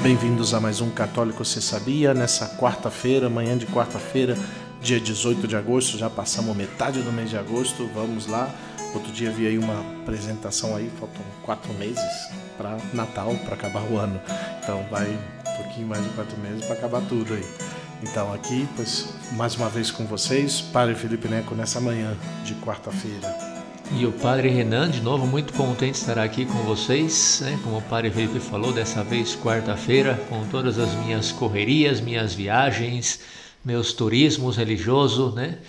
Bem-vindos a mais um Católico Você Sabia? Nessa quarta-feira, manhã de quarta-feira, dia 18 de agosto, já passamos metade do mês de agosto, vamos lá. Outro dia vi aí uma apresentação aí, faltam 4 meses para Natal, para acabar o ano. Então vai um pouquinho mais de 4 meses para acabar tudo aí. Então aqui, pois, mais uma vez com vocês, Padre Felipe Neco nessa manhã de quarta-feira. E o Padre Renan, de novo, muito contente de estar aqui com vocês, né? Como o Padre Felipe falou, dessa vez quarta-feira, com todas as minhas correrias, minhas viagens, meus turismos religiosos, né?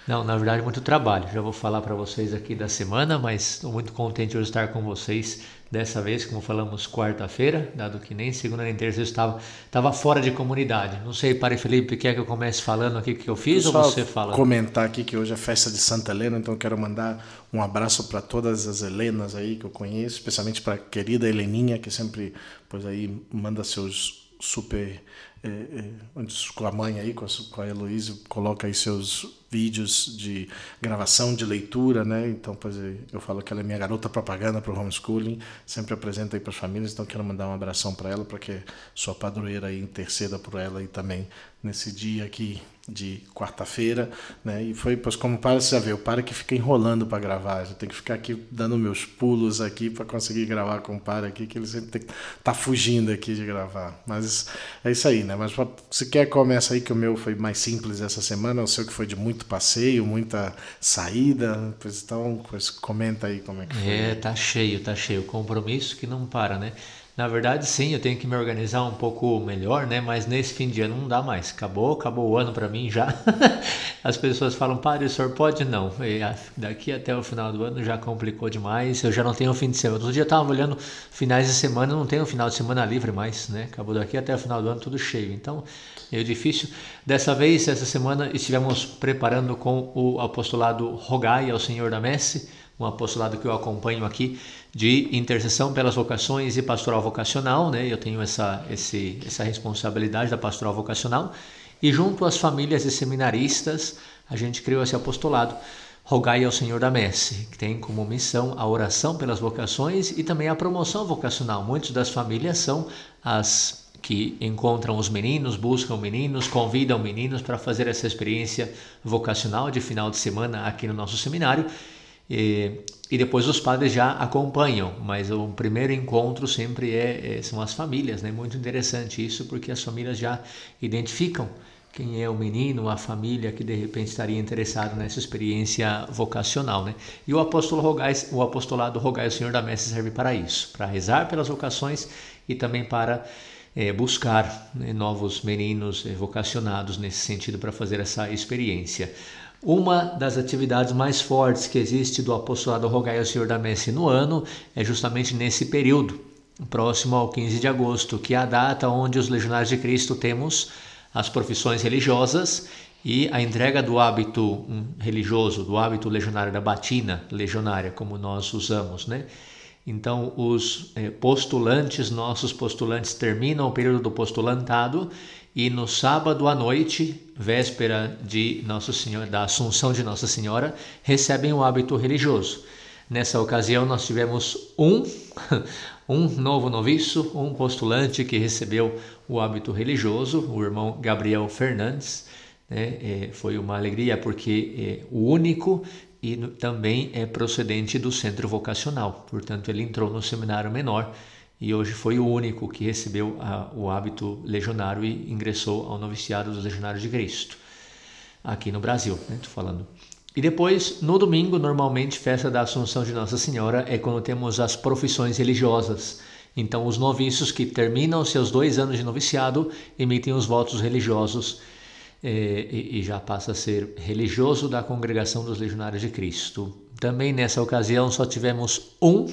Não, na verdade, muito trabalho. Já vou falar para vocês aqui da semana, mas estou muito contente de estar com vocês dessa vez, como falamos, quarta-feira, dado que nem segunda nem terça eu estava fora de comunidade. Não sei, Padre Felipe, quer que eu comece falando aqui o que eu fiz ou você fala? Comentar aqui que hoje é festa de Santa Helena, então eu quero mandar um abraço para todas as Helenas aí que eu conheço, especialmente para a querida Heleninha, que sempre, pois aí, manda seus super... com a mãe aí, com a Heloísa, coloca aí seus vídeos de gravação, de leitura, né? Então, pois eu falo que ela é minha garota propaganda para o homeschooling, sempre apresenta aí para as famílias, então quero mandar um abração para ela, para que sua padroeira aí interceda por ela aí também nesse dia aqui de quarta-feira, né? E foi, pois como para você já vê, o Padre que fica enrolando para gravar, eu tenho que ficar aqui dando meus pulos aqui para conseguir gravar com o Padre aqui, que ele sempre tá fugindo aqui de gravar, mas é isso aí, né? Mas se quer, começa aí, que o meu foi mais simples essa semana, o seu que foi de muito passeio, muita saída, pois então, pois comenta aí como é que foi. Tá cheio, compromisso que não para, né? Na verdade, sim, eu tenho que me organizar um pouco melhor, né? Mas nesse fim de ano não dá mais. Acabou o ano para mim já. As pessoas falam, Padre, o senhor pode? Não. E daqui até o final do ano já complicou demais. Eu já não tenho fim de semana. Outro dia eu estava olhando finais de semana, não tenho final de semana livre mais, né? Acabou daqui até o final do ano tudo cheio. Então, é difícil. Dessa vez, essa semana, estivemos preparando com o apostolado Rogai ao Senhor da Messe, um apostolado que eu acompanho aqui, de intercessão pelas vocações e pastoral vocacional, né? Eu tenho essa responsabilidade da pastoral vocacional, e junto às famílias e seminaristas, a gente criou esse apostolado, Rogai ao Senhor da Messe, que tem como missão a oração pelas vocações e também a promoção vocacional. Muitas das famílias são as que encontram os meninos, buscam meninos, convidam meninos para fazer essa experiência vocacional de final de semana aqui no nosso seminário. E depois os padres já acompanham, mas o primeiro encontro sempre são as famílias, né? Muito interessante isso, porque as famílias já identificam quem é o menino, a família que de repente estaria interessado nessa experiência vocacional, né? E o apostolado Rogai ao Senhor da Messe serve para isso, para rezar pelas vocações e também para buscar, né, novos meninos vocacionados nesse sentido para fazer essa experiência. Uma das atividades mais fortes que existe do apostolado Rogai ao Senhor da Messe no ano é justamente nesse período, próximo ao 15 de agosto, que é a data onde os Legionários de Cristo temos as profissões religiosas e a entrega do hábito religioso, do hábito legionário, da batina legionária, como nós usamos, né? Então, os nossos postulantes terminam o período do postulantado e no sábado à noite, véspera de Nossa Senhora, da Assunção de Nossa Senhora, recebem o hábito religioso. Nessa ocasião, nós tivemos um novo noviço, um postulante que recebeu o hábito religioso, o irmão Gabriel Fernandes, né? Foi uma alegria porque é o único e também é procedente do centro vocacional. Portanto, ele entrou no seminário menor e hoje foi o único que recebeu o hábito legionário e ingressou ao noviciado dos Legionários de Cristo, aqui no Brasil, né? Estou falando. E depois, no domingo, normalmente, festa da Assunção de Nossa Senhora, é quando temos as profissões religiosas. Então, os noviços que terminam seus 2 anos de noviciado emitem os votos religiosos e já passa a ser religioso da Congregação dos Legionários de Cristo. Também nessa ocasião só tivemos um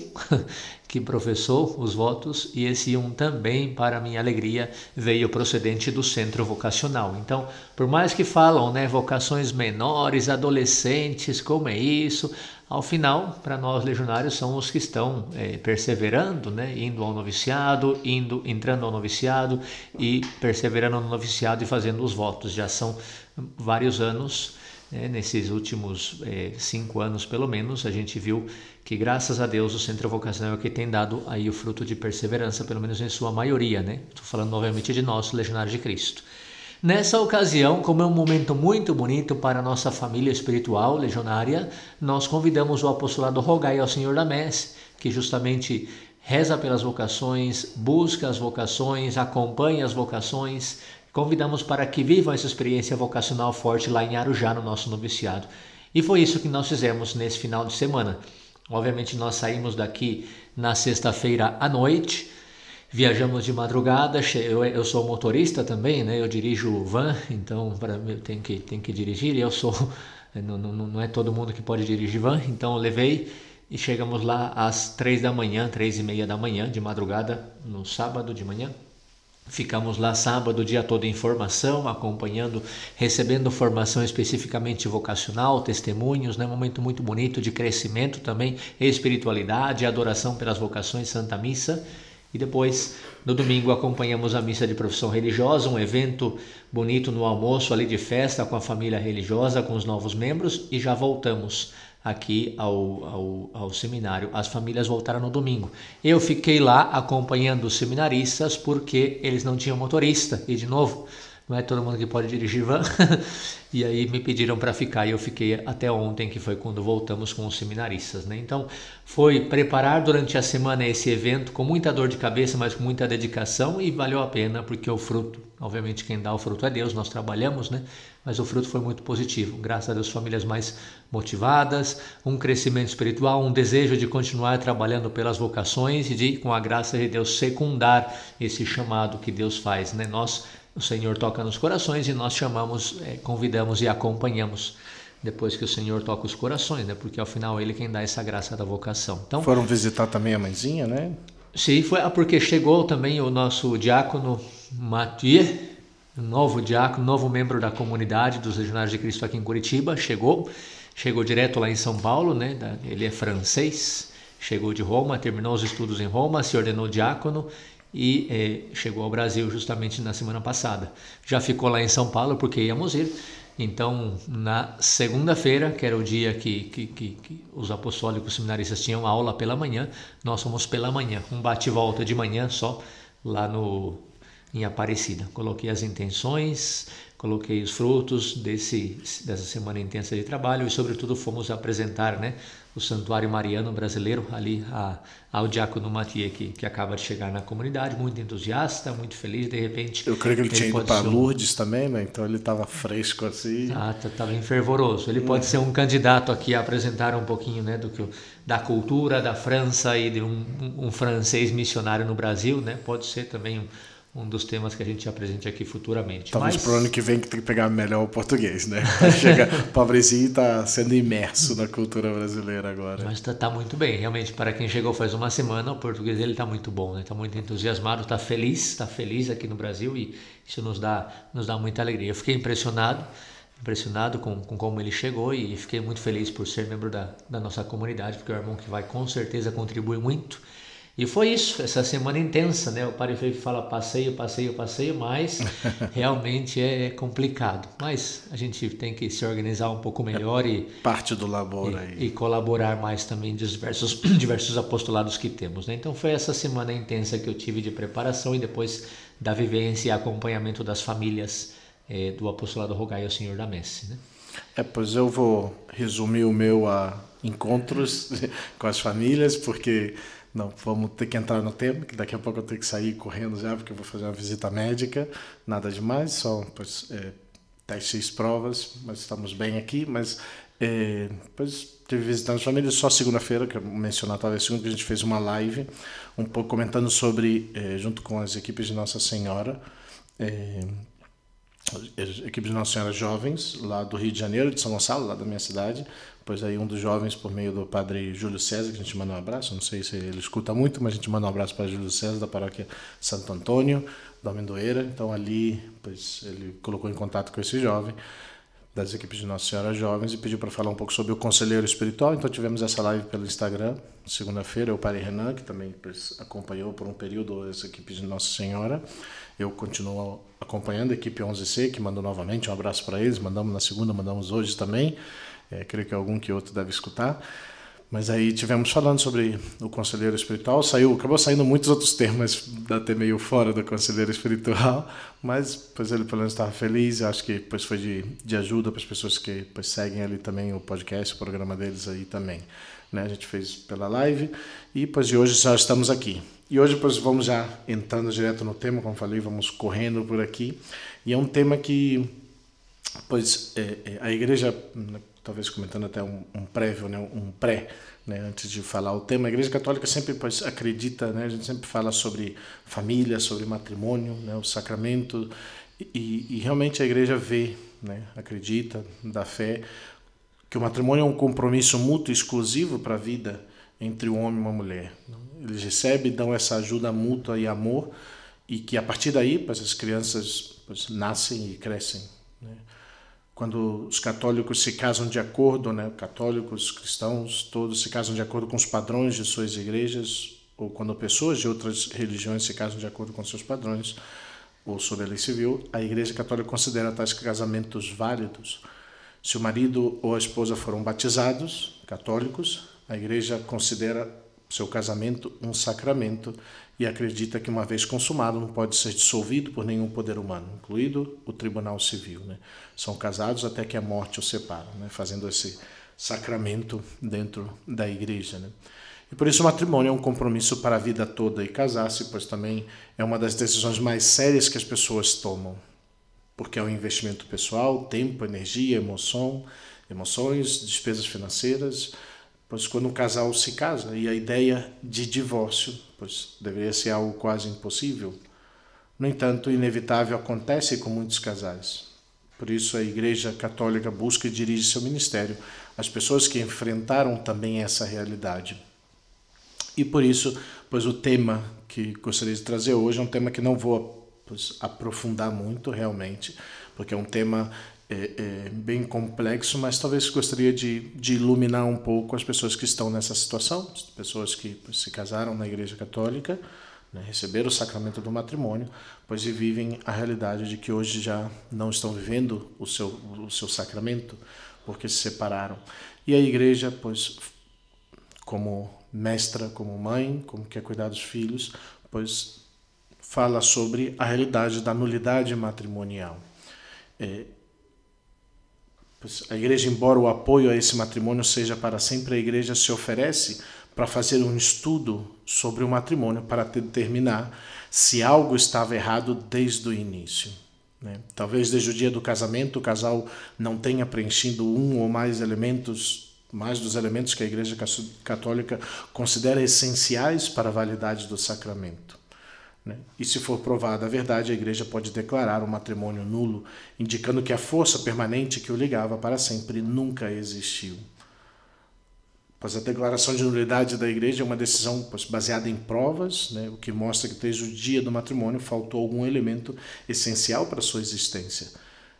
que professou os votos e esse um também, para minha alegria, veio procedente do centro vocacional. Então, por mais que falam, né, vocações menores, adolescentes, como é isso? Ao final, para nós legionários, são os que estão perseverando, né, indo ao noviciado, entrando ao noviciado e perseverando no noviciado e fazendo os votos. Já são vários anos Nesses últimos 5 anos, pelo menos, a gente viu que, graças a Deus, o Centro Vocacional é o que tem dado aí o fruto de perseverança, pelo menos em sua maioria, né? Estou falando novamente de nós, Legionários de Cristo. Nessa ocasião, como é um momento muito bonito para a nossa família espiritual legionária, nós convidamos o apostolado Rogai ao Senhor da Messe, que justamente reza pelas vocações, busca as vocações, acompanha as vocações. Convidamos para que vivam essa experiência vocacional forte lá em Arujá, no nosso noviciado. E foi isso que nós fizemos nesse final de semana. Obviamente nós saímos daqui na sexta-feira à noite, viajamos de madrugada. Eu sou motorista também, né? Eu dirijo van, então para mim tem que dirigir. Não é todo mundo que pode dirigir van, então eu levei e chegamos lá às 3h30 da manhã, de madrugada, no sábado de manhã. Ficamos lá sábado o dia todo em formação, acompanhando, recebendo formação especificamente vocacional, testemunhos, né? Um momento muito bonito de crescimento também, espiritualidade, adoração pelas vocações, Santa Missa. E depois, no domingo, acompanhamos a missa de profissão religiosa, um evento bonito no almoço ali de festa com a família religiosa, com os novos membros, e já voltamos aqui ao seminário. As famílias voltaram no domingo. Eu fiquei lá acompanhando os seminaristas porque eles não tinham motorista. E de novo, não é todo mundo que pode dirigir van. E aí me pediram para ficar e eu fiquei até ontem, que foi quando voltamos com os seminaristas, né? Então foi preparar durante a semana esse evento com muita dor de cabeça, mas com muita dedicação, e valeu a pena porque o fruto, obviamente quem dá o fruto é Deus, nós trabalhamos, né? Mas o fruto foi muito positivo, graças a Deus, famílias mais motivadas, um crescimento espiritual, um desejo de continuar trabalhando pelas vocações e de, com a graça de Deus, secundar esse chamado que Deus faz, né? O Senhor toca nos corações e nós chamamos, convidamos e acompanhamos depois que o Senhor toca os corações, né? Porque ao final Ele quem dá essa graça da vocação. Então, foram visitar também a mãezinha, né? Sim, foi porque chegou também o nosso diácono Mathieu, um novo diácono, novo membro da comunidade dos Legionários de Cristo aqui em Curitiba, chegou direto lá em São Paulo, né? Ele é francês, chegou de Roma, terminou os estudos em Roma, se ordenou diácono e chegou ao Brasil justamente na semana passada. Já ficou lá em São Paulo porque íamos ir. Então, na segunda-feira, que era o dia que os apostólicos seminaristas tinham aula pela manhã, nós fomos pela manhã, um bate-volta de manhã só, lá em Aparecida. Coloquei as intenções, coloquei os frutos dessa semana intensa de trabalho e, sobretudo, fomos apresentar, né, o Santuário Mariano Brasileiro ali ao diácono Mathieu, que acaba de chegar na comunidade, muito entusiasta, muito feliz, de repente... Eu creio que ele tinha ido para Lourdes também, né? Então ele estava fresco assim. Estava fervoroso. Ele pode ser um candidato aqui a apresentar um pouquinho, né, da cultura da França e de um francês missionário no Brasil, né? Pode ser também um dos temas que a gente apresente aqui futuramente. Talvez para o ano que vem que tem que pegar melhor o português, né? Chega para o Brasil e está sendo imerso na cultura brasileira agora. Mas está muito bem, realmente, para quem chegou faz uma semana, o português dele está muito bom, né? Está muito entusiasmado, está feliz aqui no Brasil e isso nos dá muita alegria. Eu fiquei impressionado com como ele chegou e fiquei muito feliz por ser membro da nossa comunidade, porque é um irmão que vai com certeza contribuir muito. E foi isso, essa semana intensa, né? O Padre Felipe fala passeio, mas realmente é complicado. Mas a gente tem que se organizar um pouco melhor parte do labor aí. E colaborar mais também dos diversos apostolados que temos, né? Então foi essa semana intensa que eu tive de preparação e depois da vivência e acompanhamento das famílias do apostolado Rogai ao Senhor da Messe, né? Pois eu vou resumir o meu a encontros com as famílias, porque... Não, vamos ter que entrar no tema, que daqui a pouco eu tenho que sair correndo já, porque eu vou fazer uma visita médica, nada demais, só testes, provas, mas estamos bem aqui, mas depois tive visitando as famílias, só segunda-feira, que eu mencionar talvez segunda, que a gente fez uma live, um pouco comentando sobre, junto com as equipes de Nossa Senhora, equipes de Nossa Senhora Jovens, lá do Rio de Janeiro, de São Gonçalo, lá da minha cidade. Pois aí um dos jovens, por meio do padre Júlio César, que a gente manda um abraço, não sei se ele escuta muito, mas a gente manda um abraço para Júlio César, da paróquia Santo Antônio, da Amendoeira. Então ali, pois, ele colocou em contato com esse jovem. das equipes de Nossa Senhora Jovens e pediu para falar um pouco sobre o conselheiro espiritual. Então tivemos essa live pelo Instagram, segunda-feira, o Padre Renan, que também acompanhou por um período as equipes de Nossa Senhora. Eu continuo acompanhando a equipe 11C, que mandou novamente um abraço para eles, mandamos na segunda, mandamos hoje também, creio que algum que outro deve escutar. Mas aí tivemos falando sobre o conselheiro espiritual, acabou saindo muitos outros temas, até meio fora do conselheiro espiritual, mas pois ele pelo menos estava feliz, eu acho que pois foi de ajuda para as pessoas que pois seguem ali também o podcast, o programa deles aí também. Né? A gente fez pela live e pois de hoje já estamos aqui. E hoje pois vamos já entrando direto no tema, como falei, vamos correndo por aqui. E é um tema que pois a igreja, talvez comentando até um prévio, né, um pré, né, antes de falar o tema, a Igreja Católica sempre pois acredita, né, a gente sempre fala sobre família, sobre matrimônio, né, o sacramento, e realmente a igreja vê, né, acredita, dá fé, que o matrimônio é um compromisso mútuo exclusivo para a vida entre um homem e uma mulher. Eles recebem, dão essa ajuda mútua e amor, e que a partir daí pois, as crianças pois, nascem e crescem. Né? Quando os católicos se casam de acordo, né, católicos, cristãos, todos se casam de acordo com os padrões de suas igrejas, ou quando pessoas de outras religiões se casam de acordo com seus padrões, ou sob a lei civil, a Igreja Católica considera tais casamentos válidos. Se o marido ou a esposa foram batizados, católicos, a Igreja considera seu casamento um sacramento e acredita que, uma vez consumado, não pode ser dissolvido por nenhum poder humano, incluído o tribunal civil. Né? São casados até que a morte os separa, né? Fazendo esse sacramento dentro da igreja. Né? E por isso o matrimônio é um compromisso para a vida toda, e casar-se, pois também é uma das decisões mais sérias que as pessoas tomam, porque é um investimento pessoal, tempo, energia, emoções, despesas financeiras. Pois quando um casal se casa, e a ideia de divórcio, pois deveria ser algo quase impossível, no entanto, inevitável acontece com muitos casais. Por isso a Igreja Católica busca e dirige seu ministério às pessoas que enfrentaram também essa realidade. E por isso, pois o tema que gostaria de trazer hoje é um tema que não vou pois, aprofundar muito realmente, porque é um tema bem complexo, mas talvez gostaria de iluminar um pouco as pessoas que estão nessa situação, pessoas que pois, se casaram na Igreja Católica, né, receberam o sacramento do matrimônio, pois e vivem a realidade de que hoje já não estão vivendo o seu sacramento, porque se separaram. E a Igreja, pois, como mestra, como mãe, como quer cuidar dos filhos, pois fala sobre a realidade da nulidade matrimonial. A igreja, embora o apoio a esse matrimônio seja para sempre, a igreja se oferece para fazer um estudo sobre o matrimônio para determinar se algo estava errado desde o início. Né? Talvez desde o dia do casamento o casal não tenha preenchido um ou mais dos elementos que a Igreja Católica considera essenciais para a validade do sacramento. E se for provada a verdade, a Igreja pode declarar o matrimônio nulo, indicando que a força permanente que o ligava para sempre nunca existiu. Pois a declaração de nulidade da Igreja é uma decisão baseada em provas, né, o que mostra que desde o dia do matrimônio faltou algum elemento essencial para a sua existência.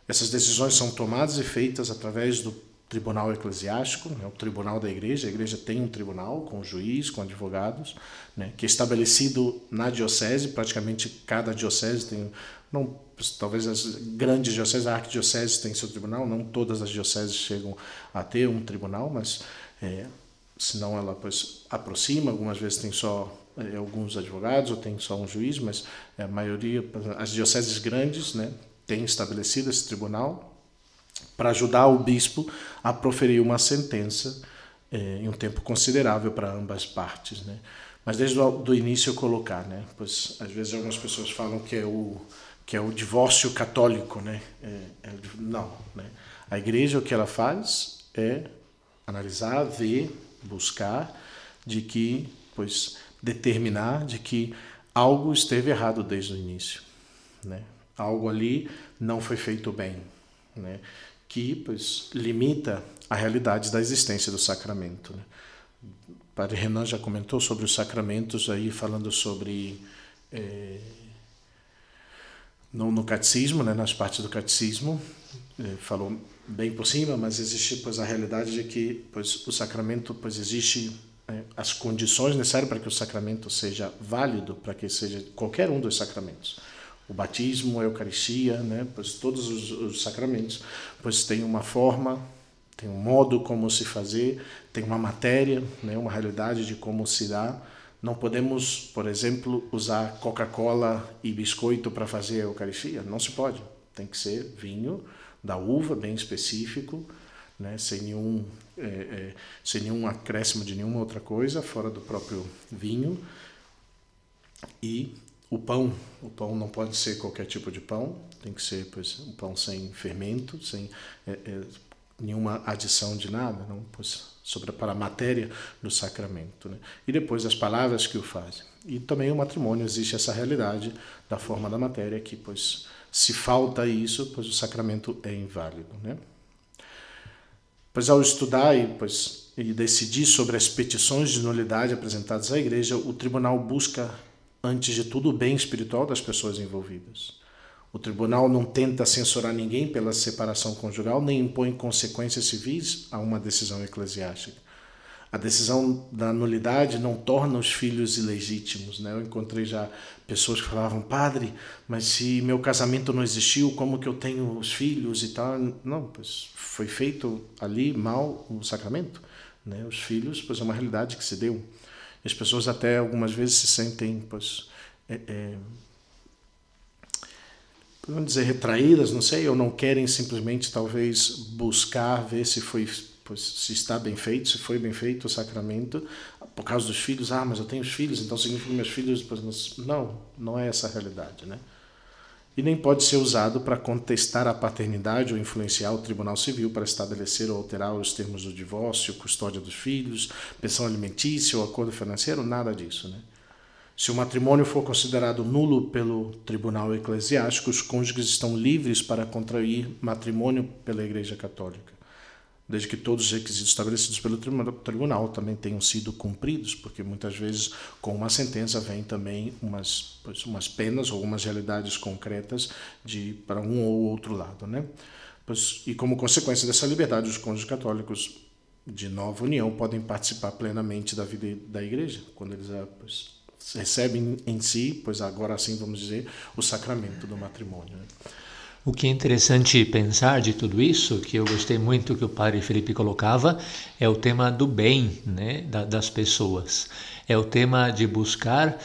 Essas decisões são tomadas e feitas através do tribunal eclesiástico, né, o tribunal da igreja. A igreja tem um tribunal com juiz, com advogados, né, que é estabelecido na diocese. Praticamente cada diocese tem, não, talvez as grandes dioceses, a arquidiocese tem seu tribunal, não todas as dioceses chegam a ter um tribunal, mas senão ela pois aproxima, algumas vezes tem só alguns advogados ou tem só um juiz, mas a maioria, as dioceses grandes, né, têm estabelecido esse tribunal para ajudar o bispo a proferir uma sentença em um tempo considerável para ambas partes. Né? Mas desde o início eu colocar, né? Pois às vezes algumas pessoas falam que é o divórcio católico. Né? Não. Né? A igreja, o que ela faz é analisar, ver, buscar, determinar de que algo esteve errado desde o início. Né? Algo ali não foi feito bem. Né, que pois, limita a realidade da existência do sacramento. Né. O Padre Renan já comentou sobre os sacramentos, aí falando sobre no catecismo, né, nas partes do catecismo, falou bem por cima, mas existe pois a realidade de que pois o sacramento pois existe as condições necessárias para que o sacramento seja válido, para que seja qualquer um dos sacramentos. O batismo, a Eucaristia, né, pois todos os sacramentos pois tem uma forma, tem um modo como se fazer, tem uma matéria, né, uma realidade de como se dá. Não podemos, por exemplo, usar Coca-Cola e biscoito para fazer a Eucaristia. Não se pode. Tem que ser vinho da uva, bem específico, né? Sem nenhum acréscimo de nenhuma outra coisa, fora do próprio vinho. E o pão não pode ser qualquer tipo de pão, tem que ser pois, um pão sem fermento, sem nenhuma adição de nada, não, pois, para a matéria do sacramento, né? E depois as palavras que o fazem. E também o matrimônio existe essa realidade da forma da matéria que, pois, se falta isso, pois o sacramento é inválido, né? Pois ao estudar e decidir sobre as petições de nulidade apresentadas à Igreja, o tribunal busca, antes de tudo, o bem espiritual das pessoas envolvidas. O tribunal não tenta censurar ninguém pela separação conjugal, nem impõe consequências civis a uma decisão eclesiástica. A decisão da nulidade não torna os filhos ilegítimos, né? Eu encontrei já pessoas que falavam, padre, mas se meu casamento não existiu, como que eu tenho os filhos e tal? Não, pois foi feito ali mal o sacramento, né? Os filhos, pois é uma realidade que se deu. E as pessoas até algumas vezes se sentem, pois, vamos dizer, retraídas, não sei, ou não querem simplesmente talvez buscar ver se foi, pois, se está bem feito, se foi bem feito o sacramento, por causa dos filhos. Ah, mas eu tenho os filhos, então significa que meus filhos... Pois, não é essa a realidade, né? E nem pode ser usado para contestar a paternidade ou influenciar o tribunal civil para estabelecer ou alterar os termos do divórcio, custódia dos filhos, pensão alimentícia ou acordo financeiro, nada disso, né? Se o matrimônio for considerado nulo pelo tribunal eclesiástico, os cônjuges estão livres para contrair matrimônio pela Igreja Católica, desde que todos os requisitos estabelecidos pelo tribunal também tenham sido cumpridos, porque muitas vezes com uma sentença vem também umas penas ou umas realidades concretas para um ou outro lado, né? E como consequência dessa liberdade, os cônjuges católicos de nova união podem participar plenamente da vida da Igreja, quando eles recebem em si, pois agora assim vamos dizer, o sacramento do matrimônio, né? O que é interessante pensar de tudo isso, que eu gostei muito que o padre Felipe colocava, é o tema do bem, né, das pessoas. É o tema de buscar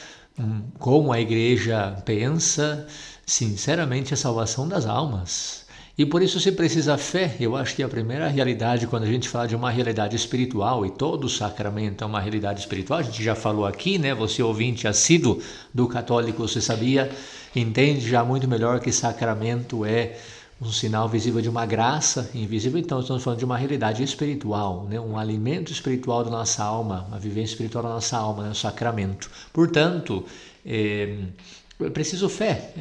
como a Igreja pensa, sinceramente, a salvação das almas. E por isso se precisa fé. Eu acho que a primeira realidade, quando a gente fala de uma realidade espiritual, e todo sacramento é uma realidade espiritual, a gente já falou aqui, né? Você ouvinte assíduo do católico, você sabia, entende já muito melhor que sacramento é um sinal visível de uma graça invisível. Então estamos falando de uma realidade espiritual, né? Um alimento espiritual da nossa alma, uma vivência espiritual da nossa alma, né? O sacramento. Portanto, é preciso fé,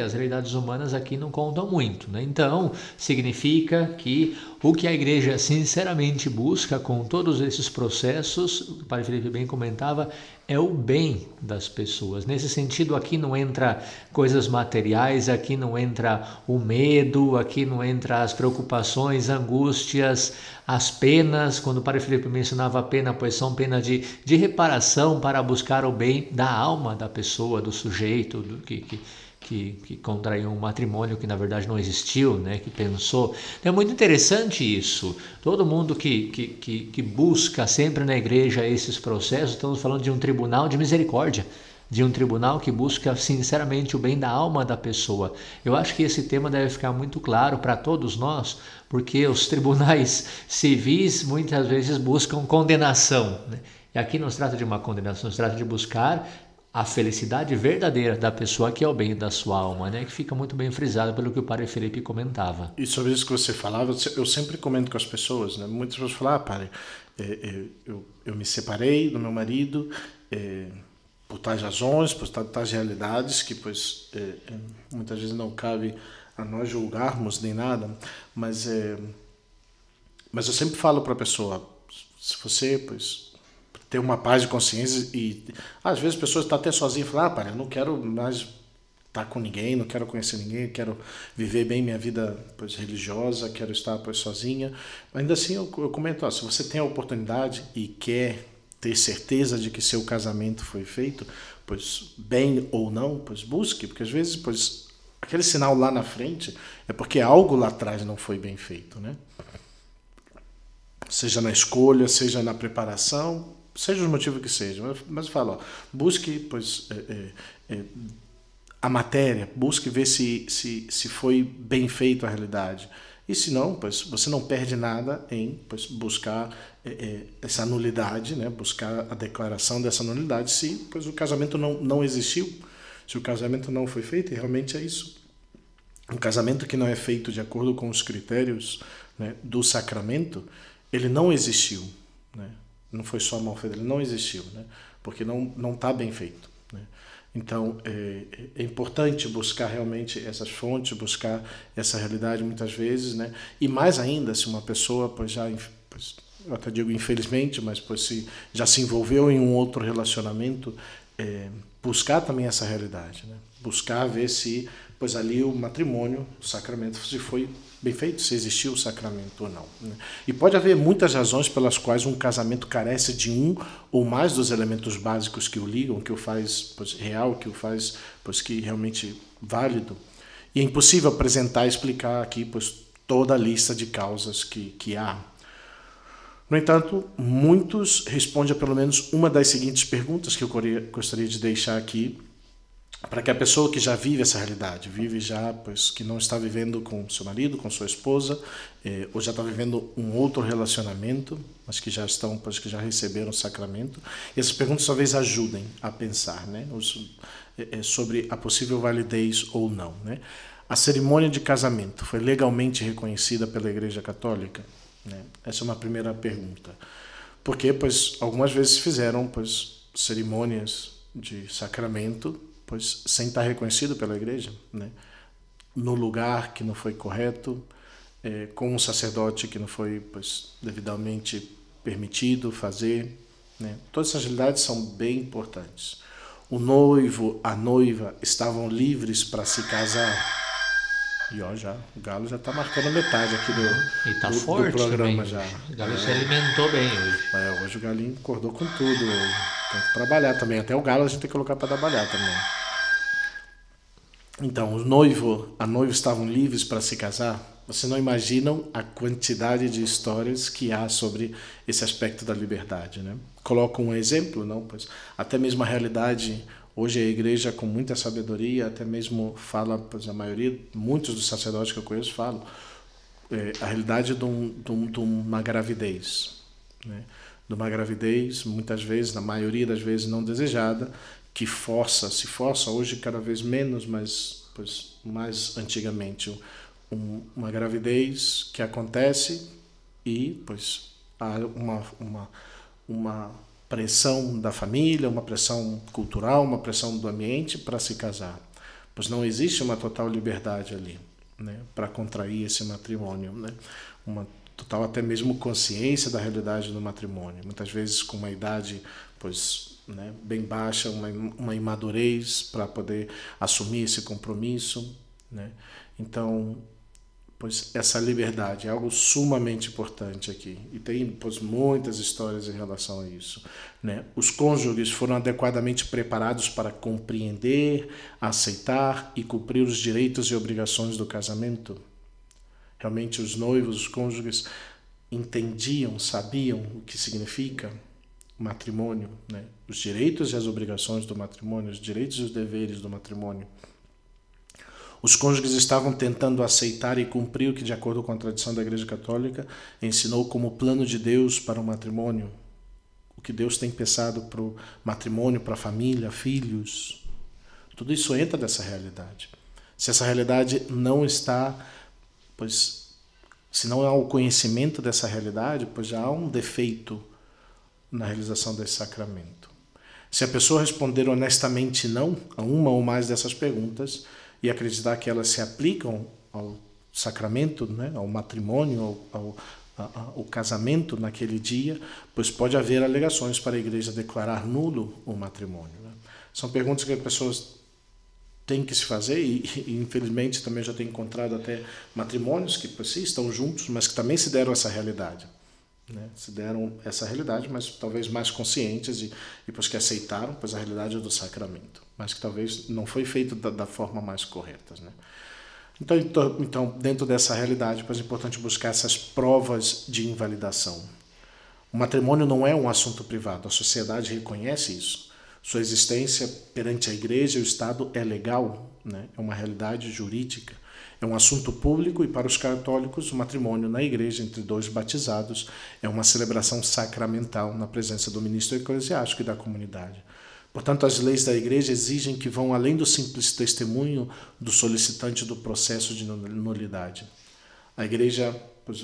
as realidades humanas aqui não contam muito, né? Então, significa que o que a Igreja sinceramente busca com todos esses processos, o padre Felipe bem comentava, é o bem das pessoas. Nesse sentido, aqui não entra coisas materiais, aqui não entra o medo, aqui não entra as preocupações, angústias, as penas. Quando o padre Felipe mencionava a pena, pois são penas de reparação para buscar o bem da alma da pessoa, do sujeito, que contraiu um matrimônio que na verdade não existiu, né? Que pensou. É muito interessante isso. Todo mundo que busca sempre na Igreja esses processos, estamos falando de um tribunal de misericórdia, de um tribunal que busca sinceramente o bem da alma da pessoa. Eu acho que esse tema deve ficar muito claro para todos nós, porque os tribunais civis muitas vezes buscam condenação, né? E aqui não se trata de uma condenação, se trata de buscar a felicidade verdadeira da pessoa, que é o bem da sua alma, né? Que fica muito bem frisado pelo que o padre Felipe comentava. E sobre isso que você falava, eu sempre comento com as pessoas, né? Muitas pessoas falam, padre, eu me separei do meu marido por tais razões, por tais realidades que, pois, muitas vezes não cabe a nós julgarmos nem nada, mas eu sempre falo para a pessoa, se você, pois, ter uma paz de consciência, e às vezes as pessoas estão até sozinhas e falam, padre, eu não quero mais estar com ninguém, não quero conhecer ninguém, quero viver bem minha vida, pois, religiosa, quero estar, pois, sozinha. Ainda assim eu comento, se você tem a oportunidade e quer ter certeza de que seu casamento foi feito, pois bem ou não, pois busque, porque às vezes, pois, aquele sinal lá na frente é porque algo lá atrás não foi bem feito, né? Seja na escolha, seja na preparação, seja o motivo que seja. Mas eu falo, busque, pois, a matéria, busque ver se foi bem feito a realidade. E se não, pois você não perde nada em, pois, buscar essa nulidade, né? Buscar a declaração dessa nulidade se, pois, o casamento não existiu, se o casamento não foi feito, e realmente é isso. Um casamento que não é feito de acordo com os critérios, né, do sacramento, ele não existiu, né? Não foi só mal feito, ele não existiu, né? Porque não está bem feito, né? Então, é importante buscar realmente essas fontes, buscar essa realidade muitas vezes, né? E mais ainda, se uma pessoa, pois, eu até digo infelizmente, mas pois, se já se envolveu em um outro relacionamento, buscar também essa realidade, né? Buscar ver se, pois, ali o matrimônio, o sacramento, se foi bem feito, se existiu o sacramento ou não, né? E pode haver muitas razões pelas quais um casamento carece de um ou mais dos elementos básicos que o ligam, que o faz, pois, real, que o faz, pois, que realmente válido. E é impossível apresentar e explicar aqui, pois, toda a lista de causas que há. No entanto, muitos respondem a pelo menos uma das seguintes perguntas que eu gostaria de deixar aqui, para que a pessoa que já vive essa realidade, vive já, pois, que não está vivendo com seu marido, com sua esposa, ou já está vivendo um outro relacionamento, mas que já estão, pois, que já receberam o sacramento, e essas perguntas talvez ajudem a pensar, né, sobre a possível validez ou não, né? A cerimônia de casamento foi legalmente reconhecida pela Igreja Católica, né? Essa é uma primeira pergunta. Porque, pois, algumas vezes fizeram, pois, cerimônias de sacramento, pois, sem estar reconhecido pela igreja, né? No lugar que não foi correto, com um sacerdote que não foi, pois, devidamente permitido fazer, né? Todas essas realidades são bem importantes. O noivo, a noiva estavam livres para se casar. E ó, o Galo já está marcando metade aqui E tá do forte programa também. já. O Galo se alimentou bem hoje. Hoje o Galinho acordou com tudo. Tem que trabalhar também. Até o Galo a gente tem que colocar para trabalhar também. Então, o noivo, a noiva estavam livres para se casar. Vocês não imaginam a quantidade de histórias que há sobre esse aspecto da liberdade, né? Coloco um exemplo, não? Pois até mesmo a realidade, hoje a igreja com muita sabedoria, até mesmo fala, pois a maioria, muitos dos sacerdotes que eu conheço falam, a realidade de uma gravidez, né? De uma gravidez, muitas vezes, na maioria das vezes não desejada, que se força hoje cada vez menos, mas, pois, mais antigamente, uma gravidez que acontece e, pois, há uma pressão da família, uma pressão cultural, uma pressão do ambiente para se casar. Pois não existe uma total liberdade ali, né, para contrair esse matrimônio, né? Uma total até mesmo consciência da realidade do matrimônio. Muitas vezes com uma idade, pois, né, bem baixa, uma imadurez para poder assumir esse compromisso, né? Então, pois essa liberdade é algo sumamente importante aqui. E tem, pois, muitas histórias em relação a isso, né? Os cônjuges foram adequadamente preparados para compreender, aceitar e cumprir os direitos e obrigações do casamento. Realmente os noivos, os cônjuges entendiam, sabiam o que significa matrimônio, né? Os direitos e as obrigações do matrimônio, os direitos e os deveres do matrimônio. Os cônjuges estavam tentando aceitar e cumprir o que, de acordo com a tradição da Igreja Católica, ensinou como plano de Deus para o matrimônio, o que Deus tem pensado para o matrimônio, para a família, filhos. Tudo isso entra nessa realidade. Se essa realidade não está, pois, se não há o conhecimento dessa realidade, pois já há um defeito na realização desse sacramento. Se a pessoa responder honestamente não a uma ou mais dessas perguntas e acreditar que elas se aplicam ao sacramento, né, ao matrimônio, ao casamento naquele dia, pois pode haver alegações para a igreja declarar nulo o matrimônio, né? São perguntas que as pessoas tem que se fazer, e infelizmente também já tenho encontrado até matrimônios que pois, sim, estão juntos, mas que também se deram essa realidade. Né? Se deram essa realidade, mas talvez mais conscientes e pois que aceitaram pois a realidade do sacramento, mas que talvez não foi feito da forma mais correta. Né? Então, dentro dessa realidade, pois é importante buscar essas provas de invalidação. O matrimônio não é um assunto privado, a sociedade reconhece isso. Sua existência perante a igreja e o Estado é legal, né? É uma realidade jurídica. É um assunto público e para os católicos o matrimônio na igreja entre dois batizados é uma celebração sacramental na presença do ministro eclesiástico e da comunidade. Portanto, as leis da igreja exigem que vão além do simples testemunho do solicitante do processo de nulidade. A igreja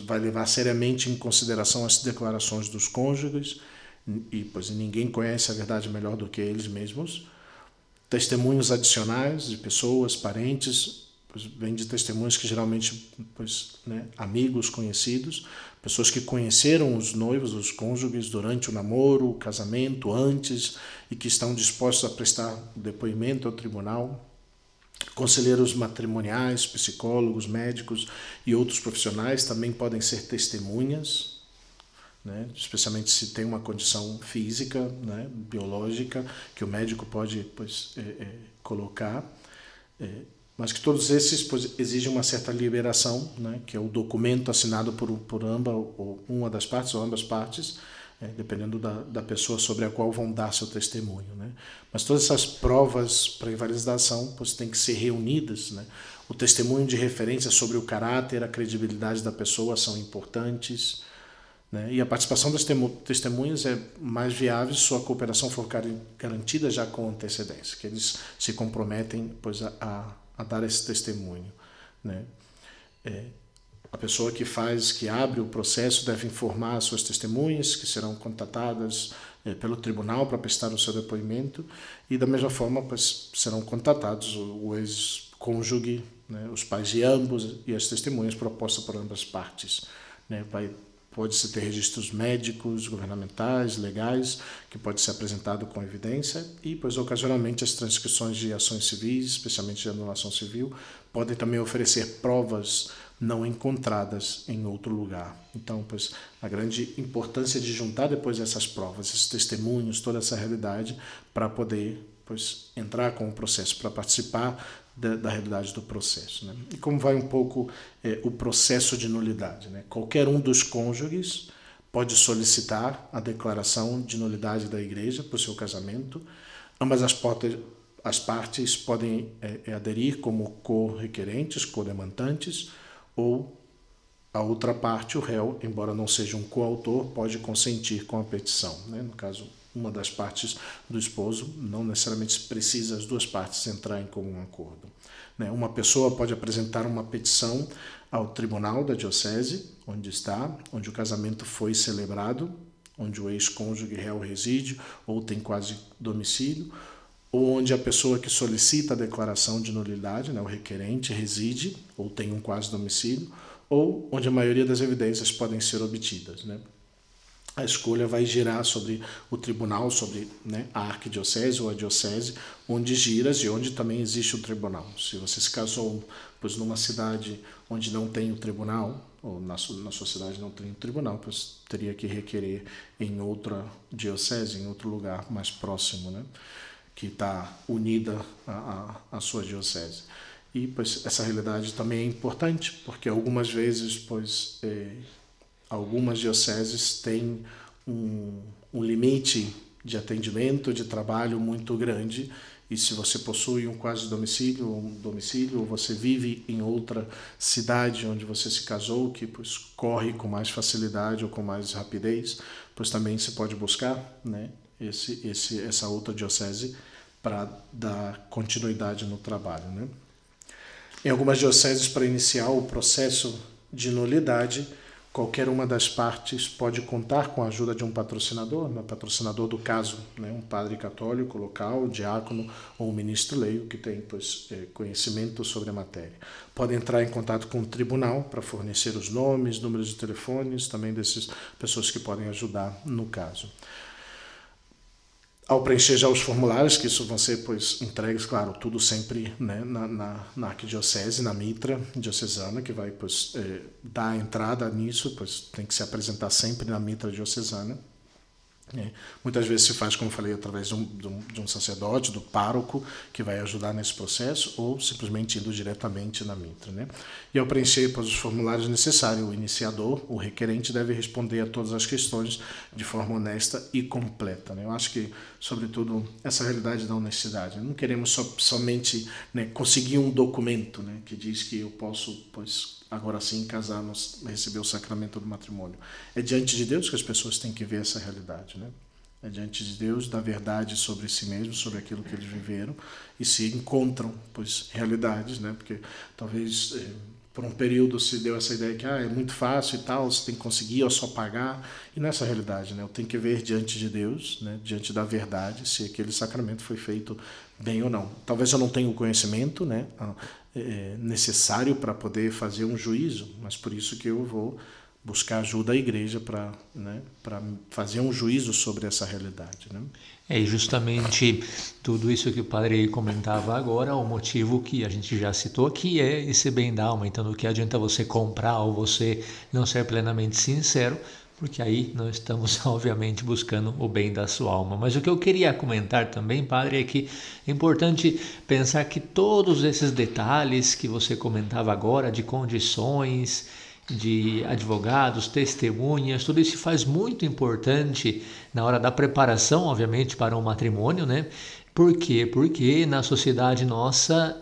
vai levar seriamente em consideração as declarações dos cônjuges pois ninguém conhece a verdade melhor do que eles mesmos. Testemunhos adicionais de pessoas, parentes, pois vem de testemunhos que geralmente, amigos, conhecidos, pessoas que conheceram os noivos, os cônjuges durante o namoro, o casamento, antes, e que estão dispostos a prestar depoimento ao tribunal. Conselheiros matrimoniais, psicólogos, médicos e outros profissionais também podem ser testemunhas, né? Especialmente se tem uma condição física, né? Biológica, que o médico pode colocar, mas que todos esses exigem uma certa liberação, né? Que é o documento assinado por ambas, ou uma das partes, ou ambas partes, dependendo da pessoa sobre a qual vão dar seu testemunho. Né? Mas todas essas provas para invalidação têm que ser reunidas. Né? O testemunho de referência sobre o caráter, a credibilidade da pessoa são importantes. Né? E a participação das testemunhas é mais viável se sua cooperação for garantida já com antecedência, que eles se comprometem a dar esse testemunho. Né? A pessoa que abre o processo deve informar as suas testemunhas, que serão contatadas pelo tribunal para prestar o seu depoimento, e da mesma forma serão contatados o ex-cônjuge, né, os pais de ambos e as testemunhas propostas por ambas partes. Né? Pode-se ter registros médicos, governamentais, legais, que pode ser apresentado com evidência, e, ocasionalmente, as transcrições de ações civis, especialmente de anulação civil, podem também oferecer provas não encontradas em outro lugar. Então, a grande importância de juntar depois essas provas, esses testemunhos, toda essa realidade, para poder entrar com o processo, para participar da realidade do processo. Né? E como vai um pouco o processo de nulidade? Né? Qualquer um dos cônjuges pode solicitar a declaração de nulidade da igreja para o seu casamento. Ambas as partes podem aderir como co-requerentes, co-demandantes, ou a outra parte, o réu, embora não seja um coautor, pode consentir com a petição. Né? No caso, uma das partes do esposo, não necessariamente precisa as duas partes entrar em comum acordo. Né? Uma pessoa pode apresentar uma petição ao tribunal da diocese, onde o casamento foi celebrado, onde o ex-cônjuge réu reside ou tem quase domicílio, ou onde a pessoa que solicita a declaração de nulidade, né, o requerente, reside ou tem um quase domicílio, ou onde a maioria das evidências podem ser obtidas. Né? A escolha vai girar sobre o tribunal, sobre a arquidiocese ou a diocese, onde giras e onde também existe o tribunal. Se você se casou numa cidade onde não tem o tribunal, ou na sua cidade não tem o tribunal, teria que requerer em outra diocese, em outro lugar mais próximo, né? Que está unida à sua diocese. E essa realidade também é importante, porque algumas vezes algumas dioceses têm um limite de atendimento, de trabalho muito grande, e se você possui um quase domicílio, ou você vive em outra cidade onde você se casou, que corre com mais facilidade ou com mais rapidez, também se pode buscar, né, essa outra diocese para dar continuidade no trabalho. Né? Em algumas dioceses, para iniciar o processo de nulidade, qualquer uma das partes pode contar com a ajuda de um patrocinador, patrocinador do caso, né? Um padre católico local, diácono ou um ministro leigo que tem conhecimento sobre a matéria. Pode entrar em contato com o tribunal para fornecer os nomes, números de telefones, também dessas pessoas que podem ajudar no caso. ao preencher já os formulários, que isso vão ser pois entregues, claro, tudo sempre, né, na arquidiocese, na mitra diocesana, que vai pois dar a entrada nisso, pois tem que se apresentar sempre na mitra diocesana. Muitas vezes se faz, como eu falei, através de um sacerdote, do pároco, que vai ajudar nesse processo, ou simplesmente indo diretamente na mitra, né? E ao preencher os formulários necessários, o iniciador, o requerente, deve responder a todas as questões de forma honesta e completa, né? Eu acho que, sobretudo, essa realidade da honestidade. Não queremos somente, né, conseguir um documento, né, que diz que eu posso, pois, agora sim casar-nos, receber o sacramento do matrimônio. É diante de Deus que as pessoas têm que ver essa realidade, né? É diante de Deus, da verdade sobre si mesmos, sobre aquilo que eles viveram, e se encontram, pois, realidades, né? Porque talvez por um período se deu essa ideia que é muito fácil e tal, você tem que conseguir, é só pagar, e nessa realidade, né? Eu tenho que ver diante de Deus, né? Diante da verdade, se aquele sacramento foi feito bem ou não. Talvez eu não tenha o conhecimento, né, necessário para poder fazer um juízo, mas por isso que eu vou buscar ajuda da igreja para, né, para fazer um juízo sobre essa realidade, né? É justamente tudo isso que o padre comentava agora, o motivo que a gente já citou aqui é esse bem da alma. Então, do que adianta você comprar ou você não ser plenamente sincero, porque aí nós estamos, obviamente, buscando o bem da sua alma. Mas o que eu queria comentar também, padre, é que é importante pensar que todos esses detalhes que você comentava agora, de condições, de advogados, testemunhas, tudo isso faz muito importante na hora da preparação, obviamente, para um matrimônio, né? Por quê? Porque na sociedade nossa,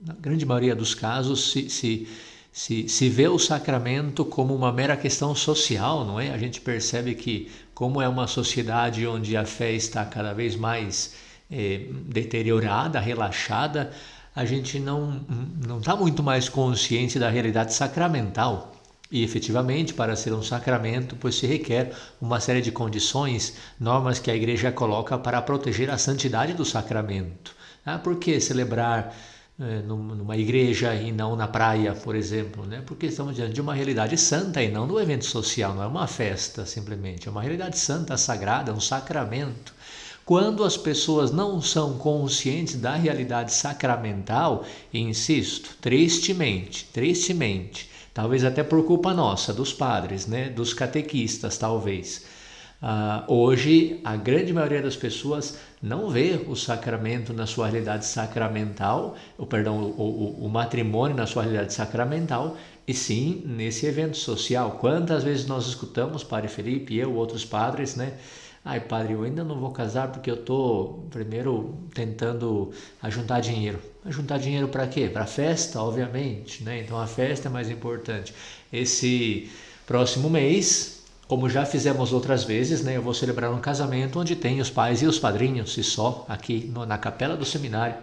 na grande maioria dos casos, se vê o sacramento como uma mera questão social, não é? A gente percebe que, como é uma sociedade onde a fé está cada vez mais deteriorada, relaxada, a gente não está muito mais consciente da realidade sacramental. E, efetivamente, para ser um sacramento, pois se requer uma série de condições, normas que a Igreja coloca para proteger a santidade do sacramento. Por que celebrar numa igreja e não na praia, por exemplo, né? Porque estamos diante de uma realidade santa e não do evento social, não é uma festa simplesmente, é uma realidade santa, sagrada, um sacramento. Quando as pessoas não são conscientes da realidade sacramental, e insisto, tristemente, talvez até por culpa nossa, dos padres, né, dos catequistas, talvez, hoje a grande maioria das pessoas não vê o sacramento na sua realidade sacramental, o matrimônio na sua realidade sacramental, e sim nesse evento social. Quantas vezes nós escutamos, Padre Felipe e eu, outros padres, né? Ai, padre, eu ainda não vou casar porque eu estou primeiro tentando ajuntar dinheiro. Ajuntar dinheiro para quê? Para festa, obviamente, né? Então a festa é mais importante. Esse próximo mês, como já fizemos outras vezes, né? Eu vou celebrar um casamento onde tem os pais e os padrinhos, e só aqui na capela do seminário.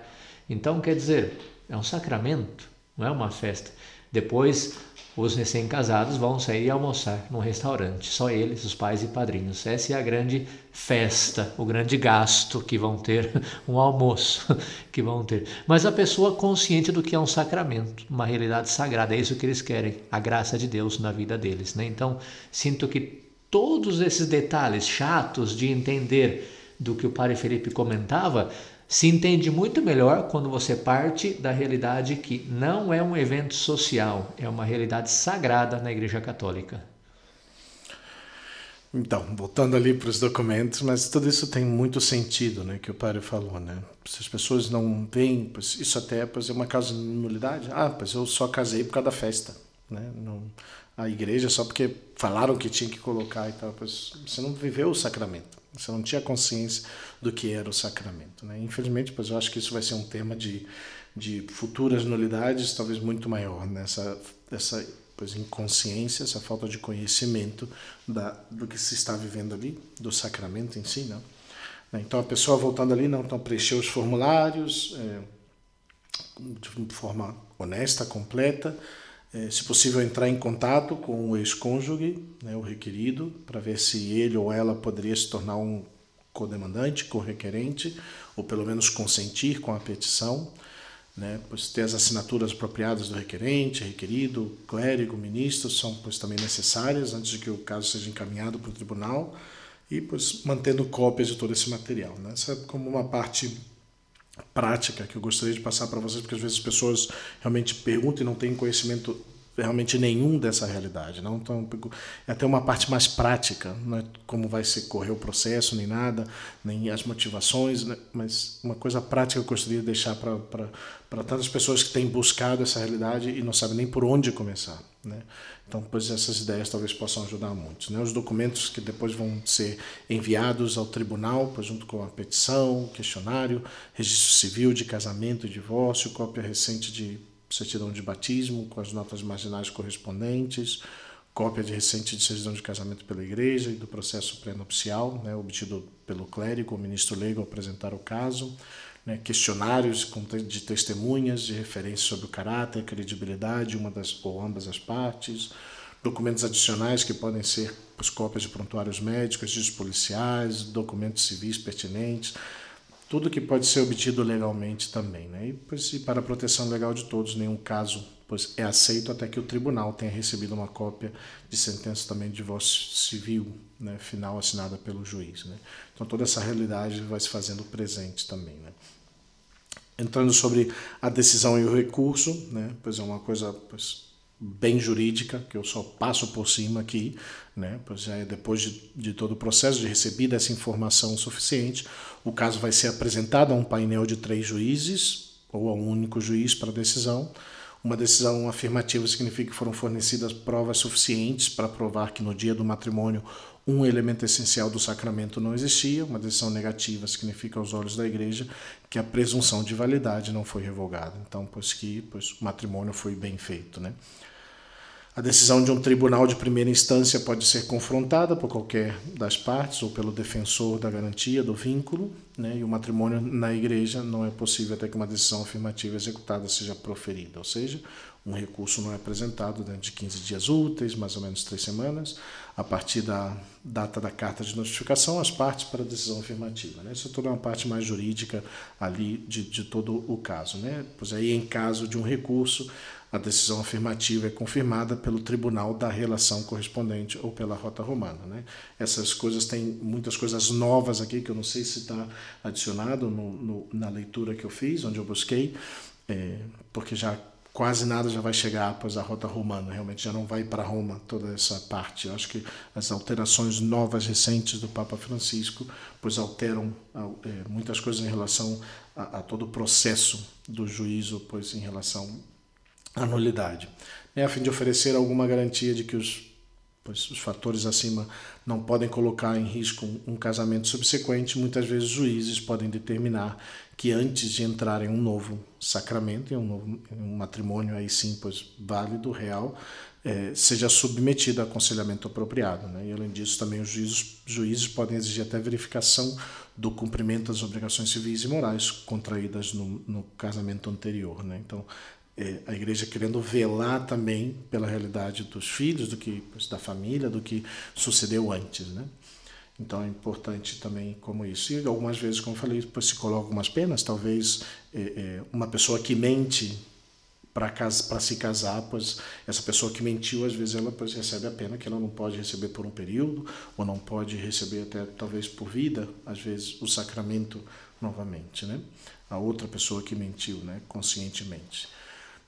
Então, quer dizer, é um sacramento, não é uma festa. Depois, os recém-casados vão sair e almoçar num restaurante, só eles, os pais e padrinhos. Essa é a grande festa, o grande gasto que vão ter, um almoço que vão ter. Mas a pessoa consciente do que é um sacramento, uma realidade sagrada, é isso que eles querem, a graça de Deus na vida deles, né? Então, sinto que todos esses detalhes chatos de entender do que o Padre Felipe comentava, se entende muito melhor quando você parte da realidade que não é um evento social, é uma realidade sagrada na Igreja Católica. Então, voltando ali para os documentos, mas tudo isso tem muito sentido, né, que o padre falou, né? Se as pessoas não veem, pois isso até pois é uma causa de nulidade. Pois eu só casei por causa da festa, né? Não, a igreja só porque falaram que tinha que colocar e tal, pois você não viveu o sacramento. Você não tinha consciência do que era o sacramento, né? Infelizmente, pois eu acho que isso vai ser um tema de futuras nulidades, talvez muito maior, né? Essa pois, inconsciência, essa falta de conhecimento do que se está vivendo ali, do sacramento em si, não? Então a pessoa voltando ali, não, então preencheu os formulários de forma honesta, completa, se possível entrar em contato com o ex-cônjuge, né, o requerido, para ver se ele ou ela poderia se tornar um codemandante, co-requerente, ou pelo menos consentir com a petição, né, pois ter as assinaturas apropriadas do requerente, requerido, clérigo, ministro, são pois também necessárias antes de que o caso seja encaminhado para o tribunal. e pois mantendo cópias de todo esse material, né? Essa é como uma parte prática que eu gostaria de passar para vocês, porque às vezes as pessoas realmente perguntam e não têm conhecimento realmente nenhum dessa realidade, não? Então é até uma parte mais prática, não é como vai se correr o processo nem nada, nem as motivações, né? Mas uma coisa prática que eu gostaria de deixar para tantas pessoas que têm buscado essa realidade e não sabem nem por onde começar, né? Então, pois essas ideias talvez possam ajudar muito, né? Os documentos que depois vão ser enviados ao tribunal, pois, junto com a petição, questionário, registro civil de casamento e divórcio, cópia recente de certidão de batismo com as notas marginais correspondentes, cópia de recente de certidão de casamento pela igreja e do processo pré-nupcial, né, obtido pelo clérigo ou ministro leigo ao apresentar o caso, né, questionários de testemunhas de referência sobre o caráter, credibilidade, uma das ou ambas as partes, documentos adicionais que podem ser cópias de prontuários médicos, registros policiais, documentos civis pertinentes, tudo que pode ser obtido legalmente também, né? E para a proteção legal de todos, nenhum caso pois, é aceito até que o tribunal tenha recebido uma cópia de sentença também de divórcio civil, né, final assinada pelo juiz, né? Então toda essa realidade vai se fazendo presente também, né? Entrando sobre a decisão e o recurso, né, pois é uma coisa bem jurídica, que eu só passo por cima aqui, né, pois é depois de todo o processo de recebida essa informação suficiente, o caso vai ser apresentado a um painel de 3 juízes, ou a um único juiz para a decisão. Uma decisão afirmativa significa que foram fornecidas provas suficientes para provar que no dia do matrimônio um elemento essencial do sacramento não existia. Uma decisão negativa significa aos olhos da igreja que a presunção de validade não foi revogada. Então, pois o matrimônio foi bem feito, né? A decisão de um tribunal de primeira instância pode ser confrontada por qualquer das partes ou pelo defensor da garantia do vínculo, né? E o matrimônio na igreja não é possível até que uma decisão afirmativa executada seja proferida, ou seja, um recurso não é apresentado dentro de 15 dias úteis, mais ou menos 3 semanas, a partir da data da carta de notificação, as partes para a decisão afirmativa, né? Isso é toda uma parte mais jurídica ali de todo o caso, né? Pois aí, em caso de um recurso, a decisão afirmativa é confirmada pelo tribunal da relação correspondente ou pela rota romana, né? Essas coisas têm muitas coisas novas aqui que eu não sei se está adicionado na leitura que eu fiz, onde eu busquei, porque já quase nada já vai chegar após a rota romana, realmente já não vai para Roma toda essa parte. Eu acho que as alterações novas recentes do Papa Francisco pois alteram muitas coisas em relação a todo o processo do juízo, pois em relação à nulidade, a fim de oferecer alguma garantia de que os fatores acima não podem colocar em risco um casamento subsequente. Muitas vezes os juízes podem determinar que antes de entrar em um novo sacramento, em um matrimônio aí sim, válido, real, seja submetido a aconselhamento apropriado, né? E além disso também os juízes podem exigir até verificação do cumprimento das obrigações civis e morais contraídas no casamento anterior, né? Então a igreja querendo velar também pela realidade dos filhos, da família, do que sucedeu antes, né? Então é importante também como isso. E algumas vezes, como eu falei, se coloca algumas penas, talvez uma pessoa que mente para se casar, pois essa pessoa que mentiu, às vezes ela recebe a pena que ela não pode receber por um período, ou não pode receber até talvez por vida, às vezes, o sacramento novamente, né? A outra pessoa que mentiu, né, conscientemente.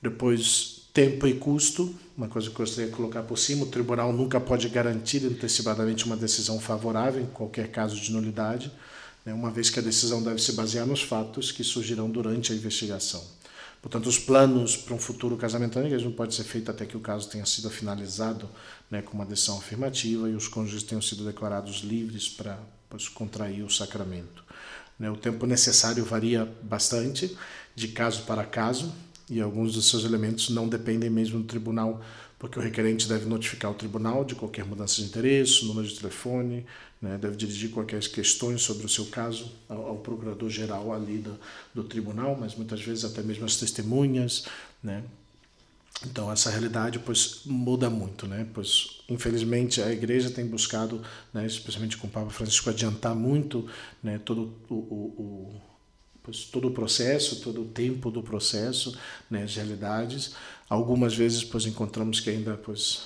Depois, tempo e custo, uma coisa que eu gostaria de colocar por cima: o tribunal nunca pode garantir antecipadamente uma decisão favorável em qualquer caso de nulidade, né, uma vez que a decisão deve se basear nos fatos que surgirão durante a investigação. Portanto, os planos para um futuro casamento na igreja não pode ser feito até que o caso tenha sido finalizado, né, com uma decisão afirmativa e os cônjuges tenham sido declarados livres para contrair o sacramento, né. O tempo necessário varia bastante de caso para caso, e alguns dos seus elementos não dependem mesmo do tribunal, porque o requerente deve notificar o tribunal de qualquer mudança de interesse, número de telefone, né, deve dirigir qualquer questões sobre o seu caso ao procurador-geral ali do tribunal, mas muitas vezes até mesmo as testemunhas, né? Então essa realidade muda muito, né? Pois infelizmente a igreja tem buscado, né, especialmente com o Papa Francisco, adiantar muito, né, todo o processo, todo o tempo do processo, né, as realidades. Algumas vezes encontramos que ainda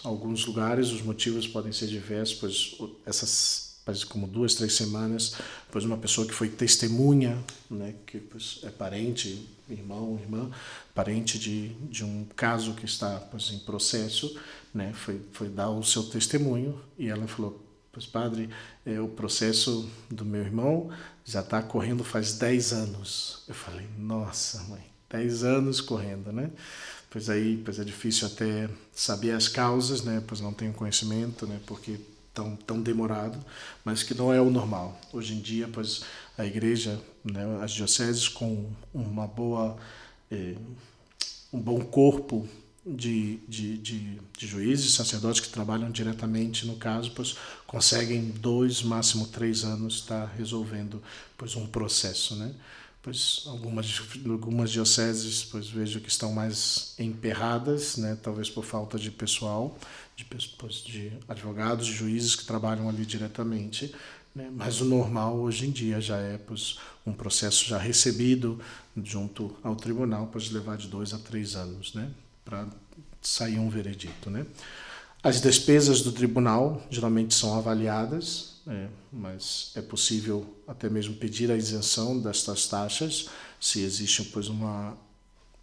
alguns lugares os motivos podem ser diversos, essas faz como 2, 3 semanas, pois uma pessoa que foi testemunha, né, que pois, é parente, irmão, irmã, parente de um caso que está pois, em processo, né, foi dar o seu testemunho e ela falou, pois padre, o processo do meu irmão já está correndo faz 10 anos. Eu falei, nossa mãe, 10 anos correndo, né? Pois aí pois é difícil até saber as causas, né? Pois não tenho conhecimento, né? Porque tão demorado, mas que não é o normal. Hoje em dia, pois a igreja, né? As dioceses com uma boa, um bom corpo de juízes, sacerdotes que trabalham diretamente no caso, pois conseguem 2, máximo 3 anos estar resolvendo pois um processo, né? Pois algumas dioceses pois vejo que estão mais emperradas, né? Talvez por falta de pessoal, de advogados, de juízes que trabalham ali diretamente, né? Mas o normal hoje em dia já é pois um processo já recebido junto ao tribunal, pode levar de 2 a 3 anos, né? Para sair um veredito, né? As despesas do tribunal geralmente são avaliadas, mas é possível até mesmo pedir a isenção destas taxas, se existe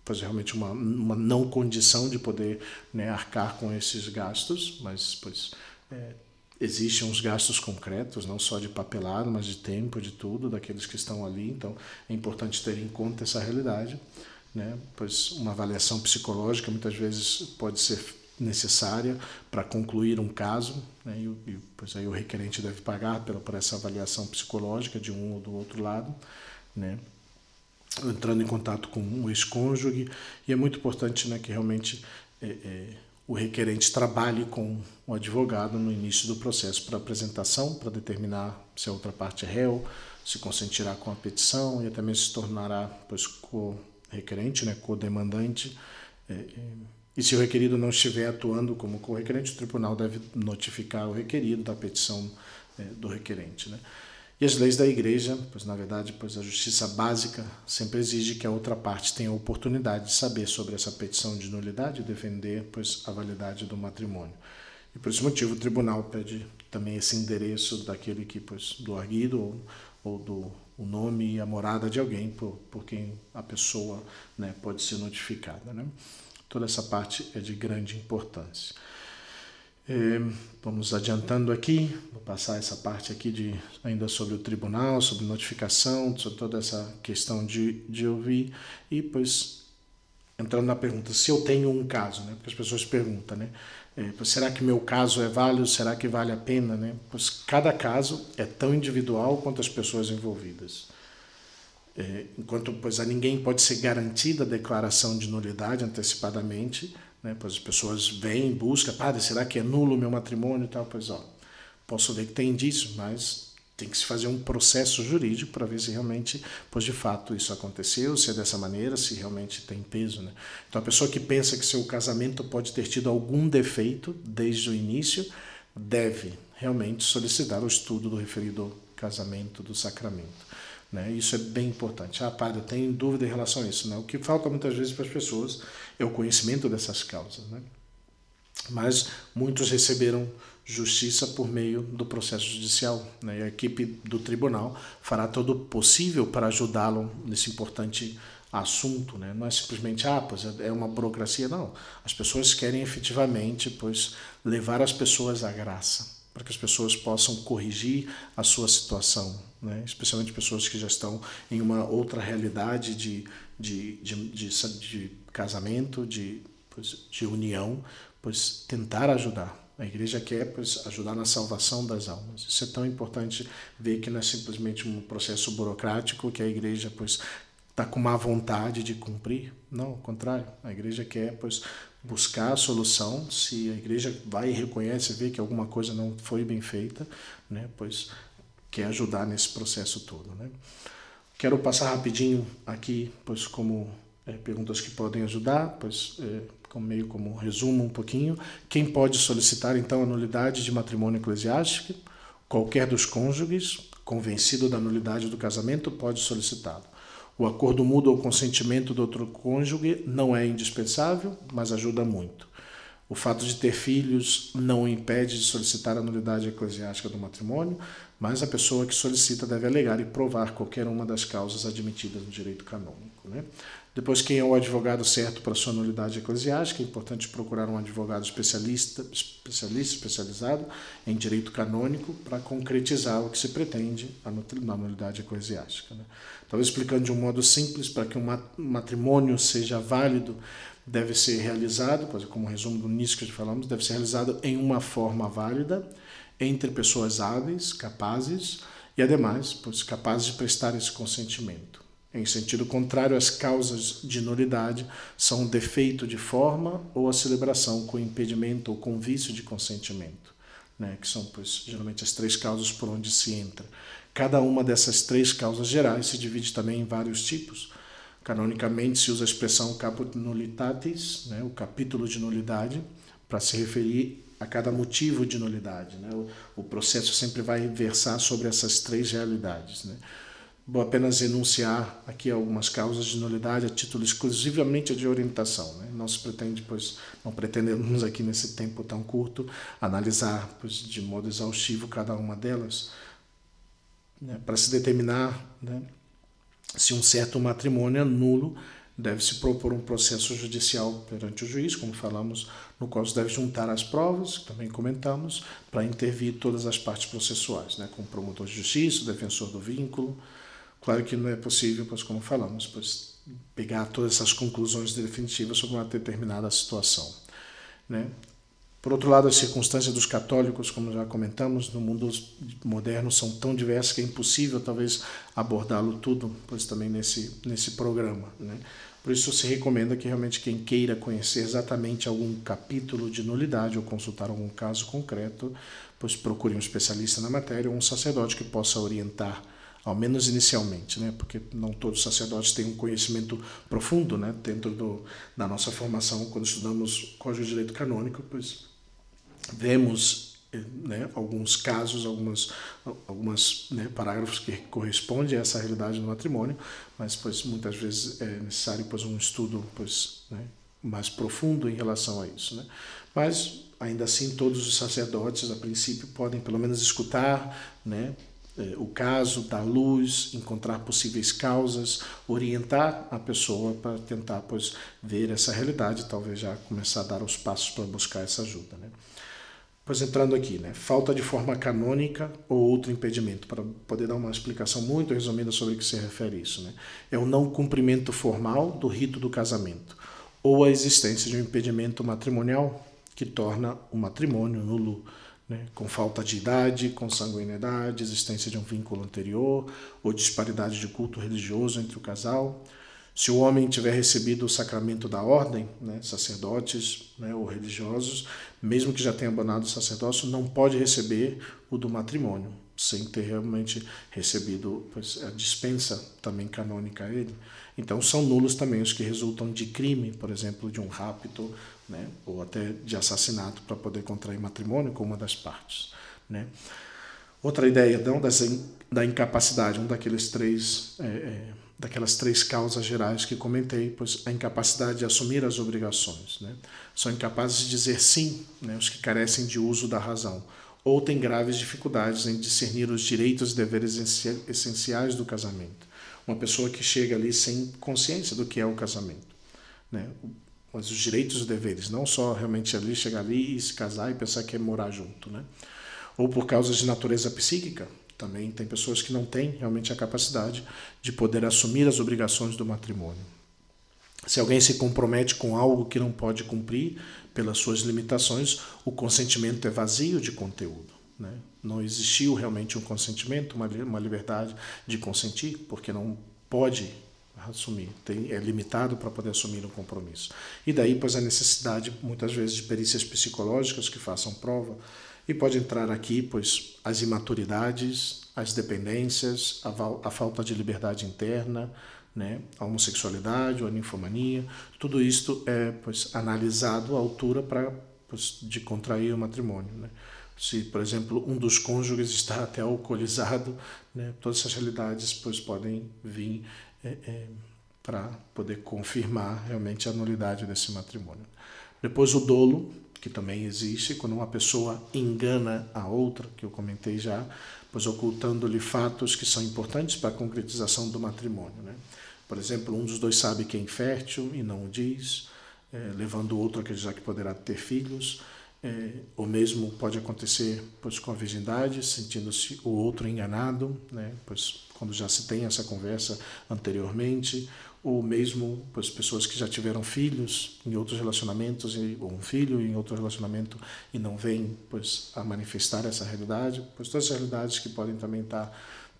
pois realmente uma não condição de poder, né, arcar com esses gastos, mas pois existem uns gastos concretos, não só de papelado, mas de tempo, de tudo, daqueles que estão ali, então é importante ter em conta essa realidade, né? Pois uma avaliação psicológica muitas vezes pode ser necessária para concluir um caso, né? E pois aí o requerente deve pagar por essa avaliação psicológica de um ou do outro lado, né? Entrando em contato com o ex-cônjuge, e é muito importante, né, que realmente o requerente trabalhe com o advogado no início do processo para apresentação, para determinar se a outra parte é réu, se consentirá com a petição e até mesmo se tornará pois co-requerente, né, co-demandante. E se o requerido não estiver atuando como co-requerente, o tribunal deve notificar o requerido da petição do requerente, né? E as leis da igreja, pois na verdade, pois a justiça básica sempre exige que a outra parte tenha a oportunidade de saber sobre essa petição de nulidade e defender pois a validade do matrimônio. E por esse motivo o tribunal pede também esse endereço daquele que pois do arguido ou do o nome e a morada de alguém por quem a pessoa, né, pode ser notificada, né? Toda essa parte é de grande importância. Vamos adiantando aqui, vou passar essa parte aqui ainda sobre o tribunal, sobre notificação, sobre toda essa questão de ouvir, e pois entrando na pergunta, se eu tenho um caso, né? Porque as pessoas perguntam, né? Será que meu caso é válido? Será que vale a pena, né? Pois cada caso é tão individual quanto as pessoas envolvidas. Enquanto pois a ninguém pode ser garantida a declaração de nulidade antecipadamente, né? Pois as pessoas vêm, buscam, padre, será que é nulo o meu matrimônio e tal? Pois posso ver que tem indício, mas tem que se fazer um processo jurídico para ver se realmente, pois de fato isso aconteceu, se é dessa maneira, se realmente tem peso, né? Então a pessoa que pensa que seu casamento pode ter tido algum defeito desde o início, deve realmente solicitar o estudo do referido casamento, do sacramento, né? Isso é bem importante. Padre, eu tenho dúvida em relação a isso, né? O que falta muitas vezes para as pessoas é o conhecimento dessas causas, né? Mas muitos receberam justiça por meio do processo judicial, né? E a equipe do tribunal fará todo o possível para ajudá-lo nesse importante assunto, né? Não é simplesmente, pois é uma burocracia, não. As pessoas querem efetivamente, pois, levar as pessoas à graça, para que as pessoas possam corrigir a sua situação, né? Especialmente pessoas que já estão em uma outra realidade de casamento, de união, pois tentar ajudar. A igreja quer pois ajudar na salvação das almas. Isso é tão importante ver que não é simplesmente um processo burocrático que a igreja pois está com má vontade de cumprir. Não, ao contrário. A igreja quer pois buscar a solução. Se a igreja vai e reconhece, vê que alguma coisa não foi bem feita, né, pois quer ajudar nesse processo todo, né? Quero passar rapidinho aqui, pois como perguntas que podem ajudar, pois meio como resumo um pouquinho. Quem pode solicitar então a nulidade de matrimônio eclesiástico? Qualquer dos cônjuges, convencido da nulidade do casamento, pode solicitá-lo. O acordo mútuo ou consentimento do outro cônjuge não é indispensável, mas ajuda muito. O fato de ter filhos não o impede de solicitar a nulidade eclesiástica do matrimônio, mas a pessoa que solicita deve alegar e provar qualquer uma das causas admitidas no direito canônico, né? Depois, quem é o advogado certo para sua nulidade eclesiástica? É importante procurar um advogado especializado em direito canônico para concretizar o que se pretende na nulidade eclesiástica, né? Talvez explicando de um modo simples, para que um matrimônio seja válido, deve ser realizado, como resumo do início que falamos, deve ser realizado em uma forma válida, entre pessoas hábeis, capazes e, ademais, capazes de prestar esse consentimento. Em sentido contrário, as causas de nulidade são um defeito de forma ou a celebração com impedimento ou com vício de consentimento, né? Que são, geralmente as 3 causas por onde se entra. Cada uma dessas 3 causas gerais se divide também em vários tipos. Canonicamente se usa a expressão caput nullitatis, né? O capítulo de nulidade, para se referir a cada motivo de nulidade, né? O processo sempre vai versar sobre essas 3 realidades, né? Vou apenas enunciar aqui algumas causas de nulidade a título exclusivamente de orientação, né? Não se pretende, não pretendemos aqui nesse tempo tão curto analisar de modo exaustivo cada uma delas, né? Para se determinar, né, se um certo matrimônio é nulo, deve-se propor um processo judicial perante o juiz, como falamos, no qual se deve juntar as provas, que também comentamos, para intervir todas as partes processuais, né? Como promotor de justiça, o defensor do vínculo. Claro que não é possível, como falamos, pegar todas essas conclusões definitivas sobre uma determinada situação, né? Por outro lado, as circunstâncias dos católicos, como já comentamos, no mundo moderno são tão diversas que é impossível, talvez, abordá-lo tudo, também nesse programa, né? Por isso se recomenda que realmente quem queira conhecer exatamente algum capítulo de nulidade ou consultar algum caso concreto, procure um especialista na matéria ou um sacerdote que possa orientar, ao menos inicialmente, né? Porque não todos os sacerdotes têm um conhecimento profundo, né? Dentro da nossa formação, quando estudamos Código de Direito Canônico, vemos, né, alguns casos, algumas né, parágrafos que correspondem a essa realidade do matrimônio, mas muitas vezes é necessário um estudo né, mais profundo em relação a isso, né? Mas ainda assim todos os sacerdotes a princípio podem pelo menos escutar, né, o caso, dar luz, encontrar possíveis causas, orientar a pessoa para tentar ver essa realidade, talvez já começar a dar os passos para buscar essa ajuda, né? Entrando aqui, né, falta de forma canônica ou outro impedimento, para poder dar uma explicação muito resumida sobre o que se refere isso, né? É o não cumprimento formal do rito do casamento, ou a existência de um impedimento matrimonial que torna o matrimônio nulo, né, com falta de idade, consanguinidade, existência de um vínculo anterior ou disparidade de culto religioso entre o casal. Se o homem tiver recebido o sacramento da ordem, né, sacerdotes, né, ou religiosos, mesmo que já tenha abandonado o sacerdócio, não pode receber o do matrimônio, sem ter realmente recebido a dispensa também canônica a ele. Então são nulos também os que resultam de crime, por exemplo, de um rapto, né, ou até de assassinato para poder contrair matrimônio com uma das partes, né? Outra ideia então, da incapacidade, daquelas 3 causas gerais que comentei, a incapacidade de assumir as obrigações, né? São incapazes de dizer sim, né, os que carecem de uso da razão, ou têm graves dificuldades em discernir os direitos e deveres essenciais do casamento. Uma pessoa que chega ali sem consciência do que é o casamento, né? Mas os direitos e deveres, não só realmente chegar ali e se casar e pensar que é morar junto, né? Ou por causas de natureza psíquica. Também tem pessoas que não têm realmente a capacidade de poder assumir as obrigações do matrimônio. Se alguém se compromete com algo que não pode cumprir pelas suas limitações, o consentimento é vazio de conteúdo, né? Não existiu realmente um consentimento, uma liberdade de consentir, porque não pode assumir, é limitado para poder assumir um compromisso. E daí, a necessidade, muitas vezes, de perícias psicológicas que façam prova. E pode entrar aqui, as imaturidades, as dependências, a falta de liberdade interna, né, a homossexualidade, a ninfomania. Tudo isto é, analisado à altura de contrair o matrimônio, né? Se, por exemplo, um dos cônjuges está até alcoolizado, né, todas essas realidades podem vir para poder confirmar realmente a nulidade desse matrimônio. Depois o dolo, que também existe, quando uma pessoa engana a outra, que eu comentei já, pois ocultando-lhe fatos que são importantes para a concretização do matrimônio, né? Por exemplo, um dos dois sabe que é infértil e não o diz, levando o outro a acreditar que poderá ter filhos. O mesmo pode acontecer, pois, com a virgindade, sentindo-se o outro enganado, né? Pois quando já se tem essa conversa anteriormente, ou mesmo, pois, pessoas que já tiveram filhos em outros relacionamentos, ou um filho em outro relacionamento e não vêm, pois, a manifestar essa realidade, pois todas as realidades que podem também estar,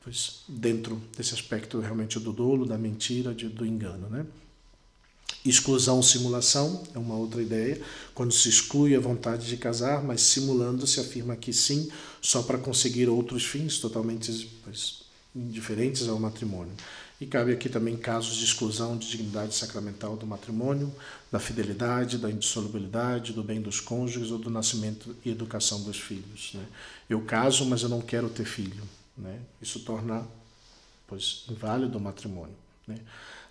pois, dentro desse aspecto realmente do dolo, da mentira, do engano, né? Exclusão, simulação é uma outra ideia, quando se exclui a vontade de casar, mas simulando se afirma que sim, só para conseguir outros fins totalmente, pois, indiferentes ao matrimônio. E cabe aqui também casos de exclusão de dignidade sacramental do matrimônio, da fidelidade, da indissolubilidade, do bem dos cônjuges ou do nascimento e educação dos filhos, né? Eu caso, mas eu não quero ter filho, né? Isso torna, pois, inválido o matrimônio, né?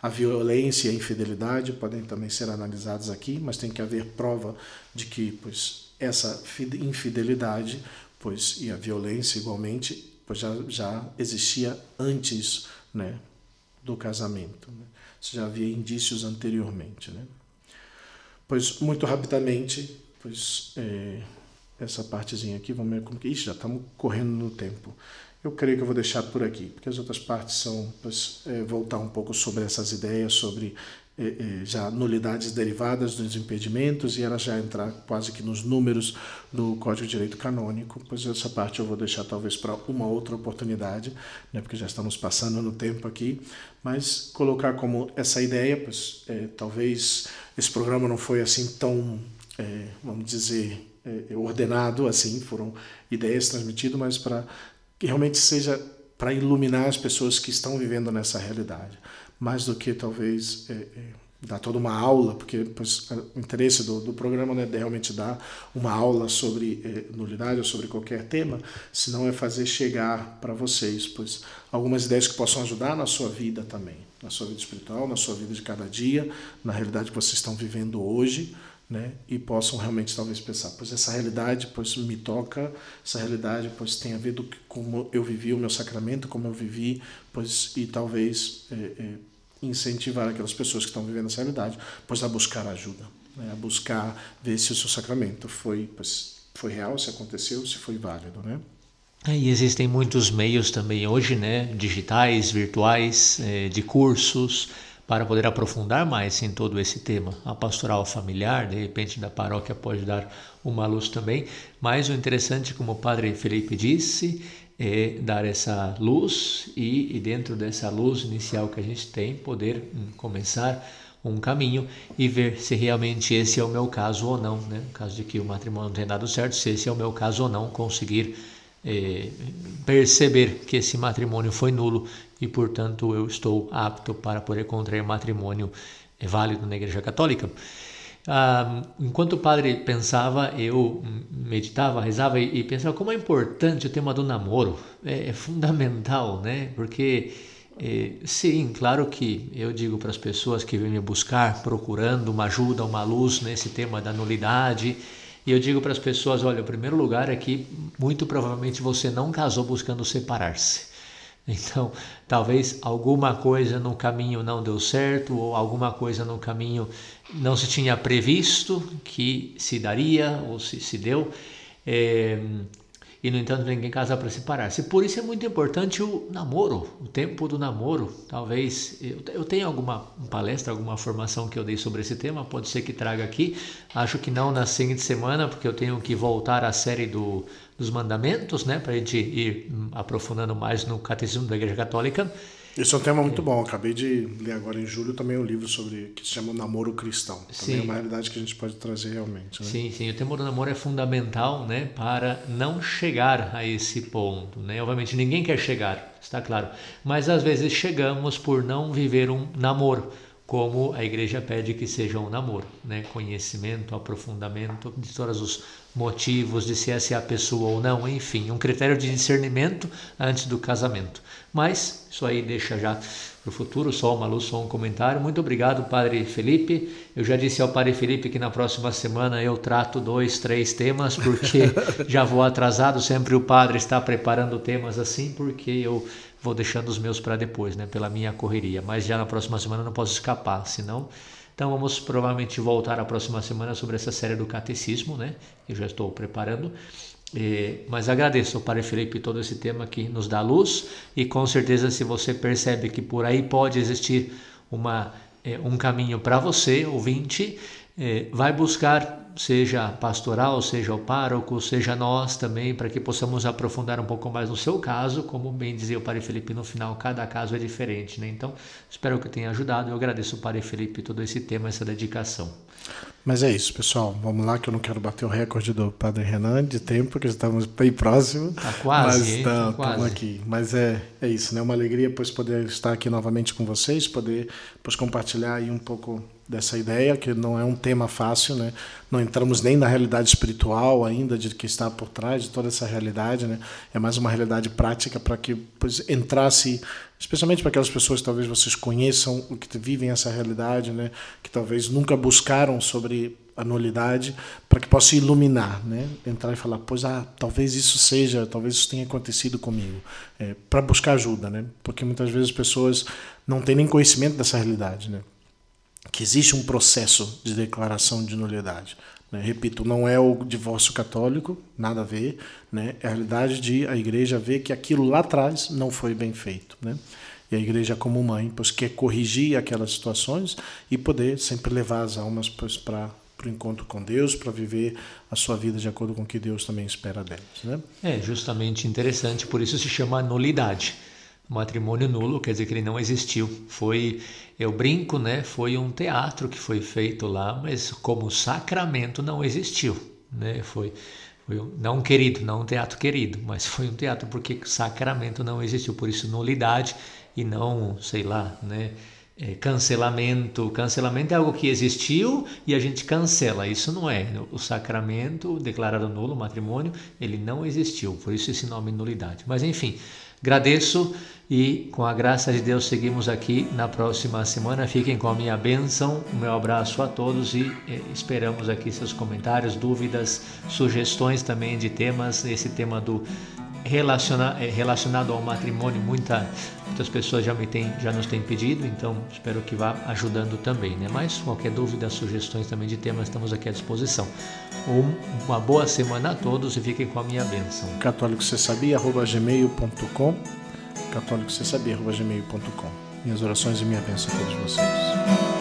A violência e a infidelidade podem também ser analisados aqui, mas tem que haver prova de que, pois, essa infidelidade, pois, e a violência igualmente, pois já existia antes, né, do casamento, né? Já havia indícios anteriormente, né? Pois, muito rapidamente, pois, essa partezinha aqui, vamos ver como que... Ixi, já estamos correndo no tempo. Eu creio que eu vou deixar por aqui, porque as outras partes são, pois, voltar um pouco sobre essas ideias, sobre já nulidades derivadas dos impedimentos, e ela já entrar quase que nos números do Código de Direito Canônico, pois essa parte eu vou deixar talvez para uma outra oportunidade, né, porque já estamos passando no tempo aqui, mas colocar como essa ideia, pois talvez esse programa não foi assim tão, vamos dizer, ordenado assim, foram ideias transmitidas, mas para que realmente seja para iluminar as pessoas que estão vivendo nessa realidade, mais do que talvez dar toda uma aula, porque, pois, o interesse do programa não é realmente dar uma aula sobre nulidade ou sobre qualquer tema, senão é fazer chegar para vocês, pois, algumas ideias que possam ajudar na sua vida também, na sua vida espiritual, na sua vida de cada dia, na realidade que vocês estão vivendo hoje, né? E possam realmente talvez pensar, pois essa realidade, pois, me toca, essa realidade, pois, tem a ver com como eu vivi o meu sacramento, como eu vivi, pois, e talvez incentivar aquelas pessoas que estão vivendo essa realidade, pois, a buscar ajuda, né? A buscar ver se o seu sacramento foi, pois, foi real, se aconteceu, se foi válido, né? E existem muitos meios também hoje, né, digitais, virtuais, de cursos, para poder aprofundar mais em todo esse tema. A pastoral familiar, de repente, da paróquia pode dar uma luz também, mas o interessante, como o padre Felipe disse, é dar essa luz e dentro dessa luz inicial que a gente tem, poder começar um caminho e ver se realmente esse é o meu caso ou não, né? No caso de que o matrimônio não tenha dado certo, se esse é o meu caso ou não, conseguir perceber que esse matrimônio foi nulo e, portanto, eu estou apto para poder contrair matrimônio válido na Igreja Católica. Enquanto o padre pensava, eu meditava, rezava e pensava como é importante o tema do namoro. É fundamental, né? Porque, sim, claro que eu digo para as pessoas que vêm me buscar procurando uma ajuda, uma luz nesse tema da nulidade. E eu digo para as pessoas, olha, o primeiro lugar é que muito provavelmente você não casou buscando separar-se. Então, talvez alguma coisa no caminho não deu certo, ou alguma coisa no caminho não se tinha previsto que se daria, ou se deu. E, no entanto, ninguém casa para separar-se. Por isso é muito importante o namoro, o tempo do namoro. Talvez eu tenha alguma palestra, alguma formação que eu dei sobre esse tema, pode ser que traga aqui. Acho que não na seguinte semana, porque eu tenho que voltar à série dos mandamentos, né, para a gente ir aprofundando mais no Catecismo da Igreja Católica. Esse é um tema muito bom. Acabei de ler agora em julho também um livro sobre que se chama Namoro Cristão. Também é uma realidade que a gente pode trazer realmente, né? Sim. O tema do namoro é fundamental, né, para não chegar a esse ponto, né? Obviamente ninguém quer chegar, está claro. Mas às vezes chegamos por não viver um namoro, como a igreja pede que seja um namoro, né? Conhecimento, aprofundamento de todos os motivos de se essa é a pessoa ou não, enfim, um critério de discernimento antes do casamento. Mas isso aí deixa já para o futuro, só uma luz, só um comentário. Muito obrigado, Padre Felipe. Eu já disse ao Padre Felipe que na próxima semana eu trato 2, 3 temas, porque já vou atrasado, sempre o Padre está preparando temas assim, porque eu vou deixando os meus para depois, né, pela minha correria, mas já na próxima semana não posso escapar, senão... Então vamos provavelmente voltar a próxima semana sobre essa série do Catecismo, né, que eu já estou preparando. Mas agradeço ao Padre Felipe todo esse tema que nos dá luz, e com certeza se você percebe que por aí pode existir um caminho para você, ouvinte, vai buscar, seja pastoral, seja o pároco, seja nós também, para que possamos aprofundar um pouco mais no seu caso. Como bem dizia o Padre Felipe no final, cada caso é diferente, né? Então, espero que eu tenha ajudado. Eu agradeço ao Padre Felipe todo esse tema, essa dedicação. Mas é isso, pessoal. Vamos lá, que eu não quero bater o recorde do Padre Renan de tempo, que estamos bem próximos. Tá quase, mas estamos quase aqui. Mas é isso, né? Uma alegria pois, poder estar aqui novamente com vocês, poder pois, compartilhar aí um pouco dessa ideia, que não é um tema fácil, né? Não entramos nem na realidade espiritual ainda, de que está por trás de toda essa realidade, né? É mais uma realidade prática para que pois, entrasse, especialmente para aquelas pessoas que talvez vocês conheçam, o que vivem essa realidade, né? Que talvez nunca buscaram sobre a nulidade, para que possa iluminar, né? Entrar e falar, pois talvez isso seja, talvez isso tenha acontecido comigo, para buscar ajuda, né? Porque muitas vezes as pessoas não têm nem conhecimento dessa realidade, né? Que existe um processo de declaração de nulidade. Né? Repito, não é o divórcio católico, nada a ver, né? É a realidade de a igreja ver que aquilo lá atrás não foi bem feito, né? E a igreja como mãe pois, quer corrigir aquelas situações e poder sempre levar as almas pois, para o encontro com Deus, para viver a sua vida de acordo com o que Deus também espera delas. Né? É justamente interessante, por isso se chama nulidade. Matrimônio nulo quer dizer que ele não existiu. Eu brinco, né? Foi um teatro que foi feito lá, mas como sacramento não existiu, né? Foi não querido, não um teatro querido, mas foi um teatro porque sacramento não existiu. Por isso nulidade e não, sei lá, né? Cancelamento. Cancelamento é algo que existiu e a gente cancela. Isso não é. O sacramento declarado nulo, o matrimônio, ele não existiu. Por isso esse nome nulidade. Mas enfim, agradeço e com a graça de Deus seguimos aqui na próxima semana. Fiquem com a minha bênção, o meu abraço a todos e esperamos aqui seus comentários, dúvidas, sugestões também de temas. Esse tema do relacionado ao matrimônio, muitas pessoas já nos têm pedido, então espero que vá ajudando também, né? Mas qualquer dúvida, sugestões também de temas, estamos aqui à disposição. Uma boa semana a todos e fiquem com a minha bênção. católicocesabia@gmail.com católicocesabia@gmail.com. Minhas orações e minha bênção a todos vocês.